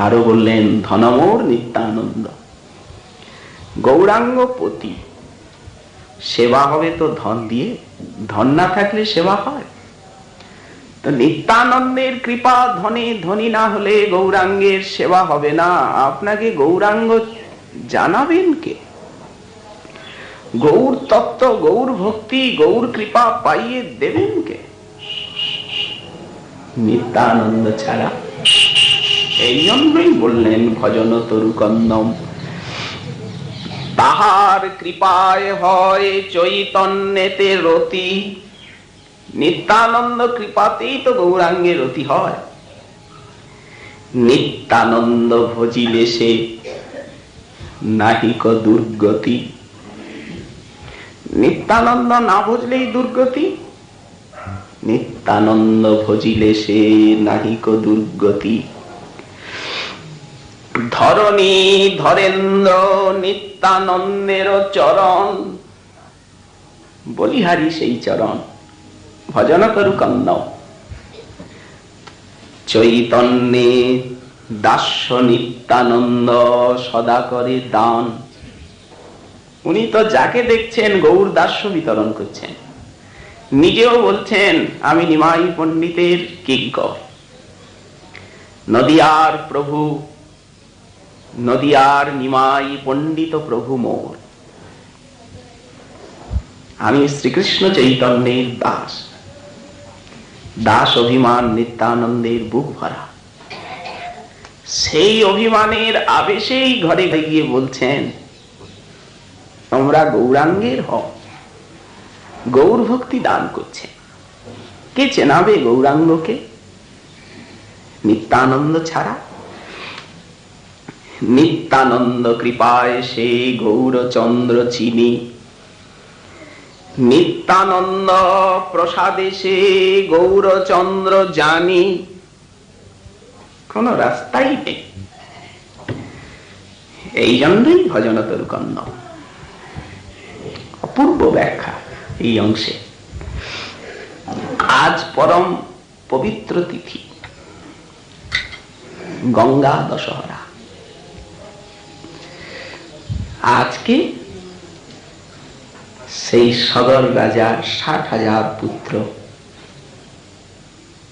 আরো বললেন ধনমোর নিত্যানন্দ। গৌরাঙ্গ পতি, সেবা হবে তো ধন দিয়ে, ধন না থাকলে সেবা হয়? তো নিত্যানন্দের কৃপা ধনে ধনী না হলে গৌরাঙ্গের সেবা হবে না। আপনাকে গৌরাঙ্গ জানাবেন কে? গৌর তত্ত্ব, গৌর ভক্তি, গৌর কৃপা পাইয়ে দেবেন কে? নিত্যানন্দ ছাড়া। এই জন্যই বললেন ভজন তরুকন্নম। তাহার কৃপায় হয় চৈতন্যেতে রতি। নিত্যানন্দ কৃপাতেই তো গৌরাঙ্গের রতি হয়। নিত্যানন্দ ভজিলে সে নাহিক দুর্গতি। নিত্যানন্দ না ভজলেই দুর্গতি, নিত্যানন্দ ভজিলে সে নাহিক দুর্গতি। ধরণী ধরেন্দ্র নিত্যানন্দের চরণ, বলিহারি সেই চরণ। ভজন তরুকন্নম। চৈতন্যে দাস্য নিত্যানন্দ সদা করে দান। উনি তো যাকে দেখছেন গৌর দাস্য বিতরণ করছেন। নিজেও বলছেন আমি নিমাই পণ্ডিতের কিঙ্কর। নদিয়ার প্রভু, নদিয়ার নিমাই পণ্ডিত প্রভু মোর। আমি শ্রীকৃষ্ণ চৈতন্যের দাস। দাস অভিমান নিত্যানন্দের বুক ভরা। সেই অভিমানের আবেশেই ঘরে গিয়ে বলছেন তোমরা গৌরাঙ্গের হও। গৌর ভক্তি দান করছে। কে চেনাবে গৌরাঙ্গকে নিত্যানন্দ ছাড়া? নিত্যানন্দ কৃপায় সে গৌরচন্দ্র চিনি। নিত্যানন্দ প্রসাদে সে গৌরচন্দ্র জানি। কোন রাস্তাই নেই। এই জন্যই ভজন তরুকন্নম। অপূর্ব ব্যাখ্যা এই অংশে। আজ পরম পবিত্র তিথি, গঙ্গা দশহরা। আজকে সেই সগর রাজার 60,000 পুত্র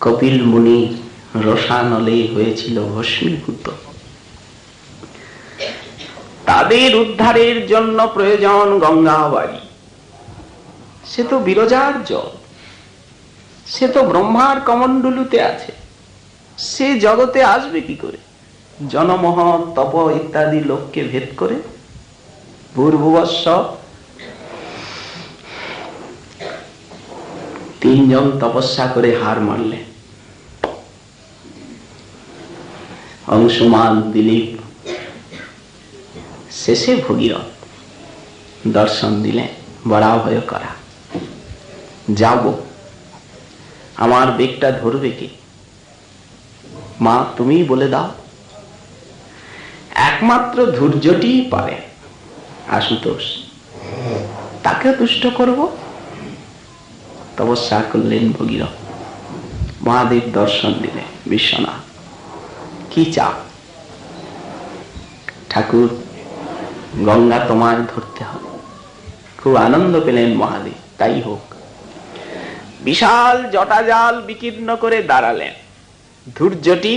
কপিল মুনি রসানলে হয়েছিল ভস্মীভূত। তাদের উদ্ধারের জন্য প্রয়োজন গঙ্গাবাড়ি। সে তো বিরজার জল, সে তো ব্রহ্মার কমণ্ডলুতে আছে। সে জগতে আসবে কি করে? জনমহ তপ ইত্যাদি লোককে ভেদ করে। ভূর্ভুবস্ব 3 জন তপস্যা করে হার মারলেন। অংশুমান, দিলীপ, শেষে ভগীরথ দর্শন দিলেন। বড়া ভয় করা, যাব, আমার বেগটা ধরবে কে? মা তুমি বলে দাও। একমাত্র ধৈর্যটি পারে আশুতোষ, তাকে তুষ্ট করব। তপস্যা করলেন ভগীরথ। মহাদেব দর্শন দিলেন। বিশ্বনাথ কি চাও? ঠাকুর গঙ্গা তোমার ধরতে হবে। খুব আনন্দ পেলেন মহাদেব। তাই হোক। বিশাল জটাজাল বিকীর্ণ করে দাঁড়ালেন। ধৈর্যটি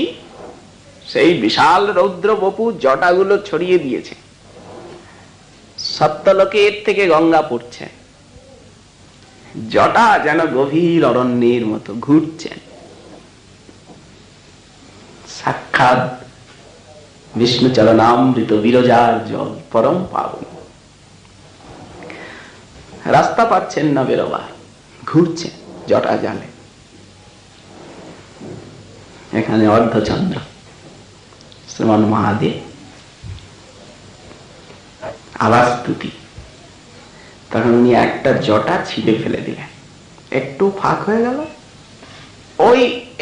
সেই বিশাল রৌদ্র বপু জটাগুলো ছড়িয়ে দিয়েছে। সত্যলোকের থেকে গঙ্গা পড়ছে। জটা যেন গভীর অরণ্যের মতো ঘুরছেন। সাক্ষাৎ বিষ্ণু চরণামৃত বিরজার জল, পরম পাবন। রাস্তা পাচ্ছেন না বেরোবার, ঘুরছেন জটা জালে। এখানে অর্ধচন্দ্র শ্রীমান মহাদেব আবার স্তুতি। তখন উনি একটা জটা ছিঁড়ে ফেলে দিলেন। একটু ফাঁক হয়ে গেল। ওই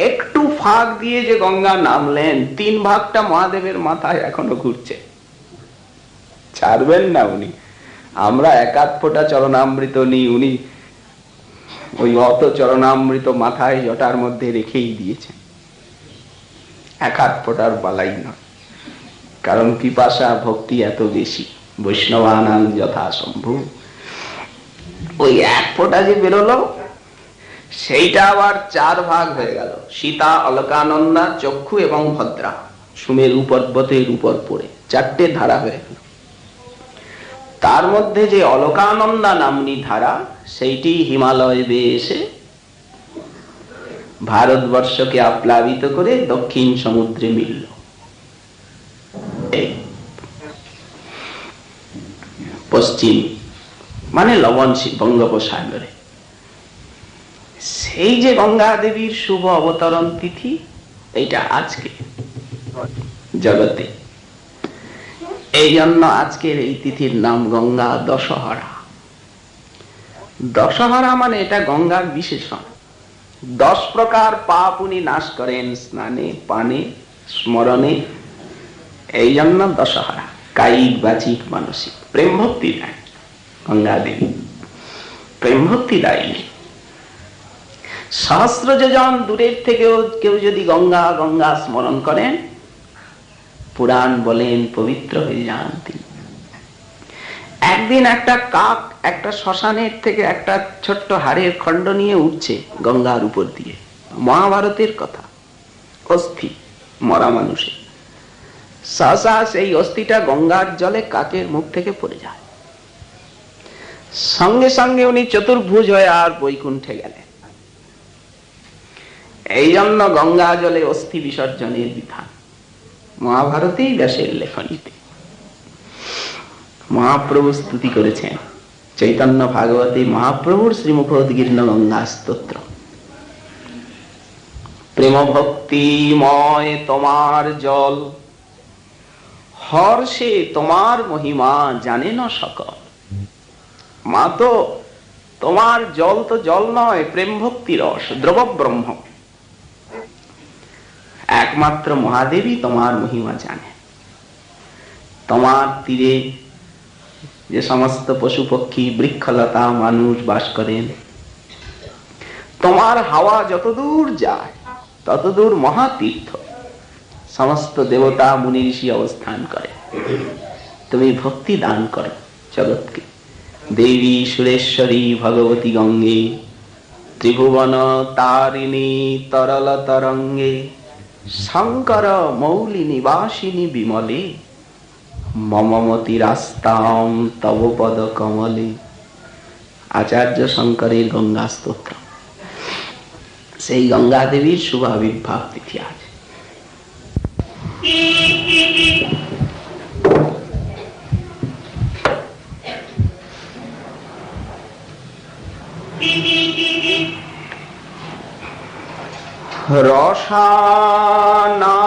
একটু ফাঁক দিয়ে যে গঙ্গা নামলেন, 3 ভাগটা মহাদেবের মাথায় এখনো ঘুরছে। ছাড়বেন না উনি। আমরা এক আধ ফোঁটা চরণামৃত নিই, উনি ওই অত চরণামৃত মাথায় জটার মধ্যে রেখেই দিয়েছেন। এক আধ ফোঁটার বালাই নয়, কারণ পিপাসা ভক্তি এত বেশি। বৈষ্ণবানাং যথাসম্ভু, ওই এক ফোঁটা যে বেরোলো সেইটা আবার চার ভাগ হয়ে গেল। সীতা, অলকানন্দা, চক্ষু এবং ভদ্রা সুমেরু পর্বতের উপর পড়ে চারটে ধারা হয়ে গেল। তার মধ্যে যে অলকানন্দা নামনি ধারা, সেইটি হিমালয় বেয়ে এসে ভারতবর্ষকে আপ্লাবিত করে দক্ষিণ সমুদ্রে মিলল। পশ্চিম মানে লবণ বঙ্গোপসাগরে। সেই যে গঙ্গা দেবীর শুভ অবতরণ তিথি, এইটা আজকে জগতে। এই জন্য আজকের এই তিথির নাম গঙ্গা দশহরা। দশহরা মানে এটা গঙ্গার বিশেষণ। 10 প্রকার পাপ উনি নাশ করেন স্নানে, পানে, স্মরণে। এই জন্য দশহরা। কায়িক, বাচিক, মানসিক। প্রেম ভক্তি দেয় গঙ্গা দেবী, প্রেম ভক্তি দেয়নি। সহস্র যোজন দূরের থেকেও কেউ যদি গঙ্গা গঙ্গা স্মরণ করেন, পুরাণ বলেন পবিত্র হয়ে যান তিনি। একদিন একটা কাক একটা শ্মশানের থেকে একটা ছোট্ট হাড়ের খণ্ড নিয়ে উঠছে গঙ্গার উপর দিয়ে। মহাভারতের কথা, অস্থি, মরা মানুষের। সহসা সেই অস্থিটা গঙ্গার জলে কাকের মুখ থেকে পড়ে যায়। সঙ্গে সঙ্গে উনি চতুর্ভুজ হয়ে আর বৈকুণ্ঠে গেলেন। এই জন্য গঙ্গা জলে অস্থি বিসর্জনের বিধান মহাভারতেই ব্যাসের লেখনীতে। মহাপ্রভু স্তুতি করেছেন চৈতন্য ভাগবতী মহাপ্রভুর শ্রীমুখোদ্গীর্ণ গঙ্গা স্তোত্র। প্রেম ভক্তিময় তোমার জল, হর্ষে তোমার মহিমা জানে না সকল। মা তো তোমার জল তো জল নয়, প্রেম ভক্তি রস, দ্রব ব্রহ্ম। একমাত্র মহাদেবী তোমার মহিমা জানে। তোমার তীরে যে সমস্ত পশু পক্ষী, বৃক্ষলতা, মানুষ বাস করেন, তোমার হাওয়া যতদূর যায় ততদূর মহাতীর্থ, সমস্ত দেবতা মুনি ঋষি অবস্থান করে। তুমি ভক্তি দান করো জগৎকে। দেবী সুরেশ্বরী ভগবতী গঙ্গে, ত্রিভুবন তারিণী তরল তরঙ্গে, শঙ্কর মৌলি নিবাসিনী বিমলে, মমমতি রাস্তাম তব পদ কমলে। আচার্য শঙ্করের গঙ্গা স্তোত্র। সেই গঙ্গা দেবীর শুভ আবির্ভাব তিথি আজ। রসানা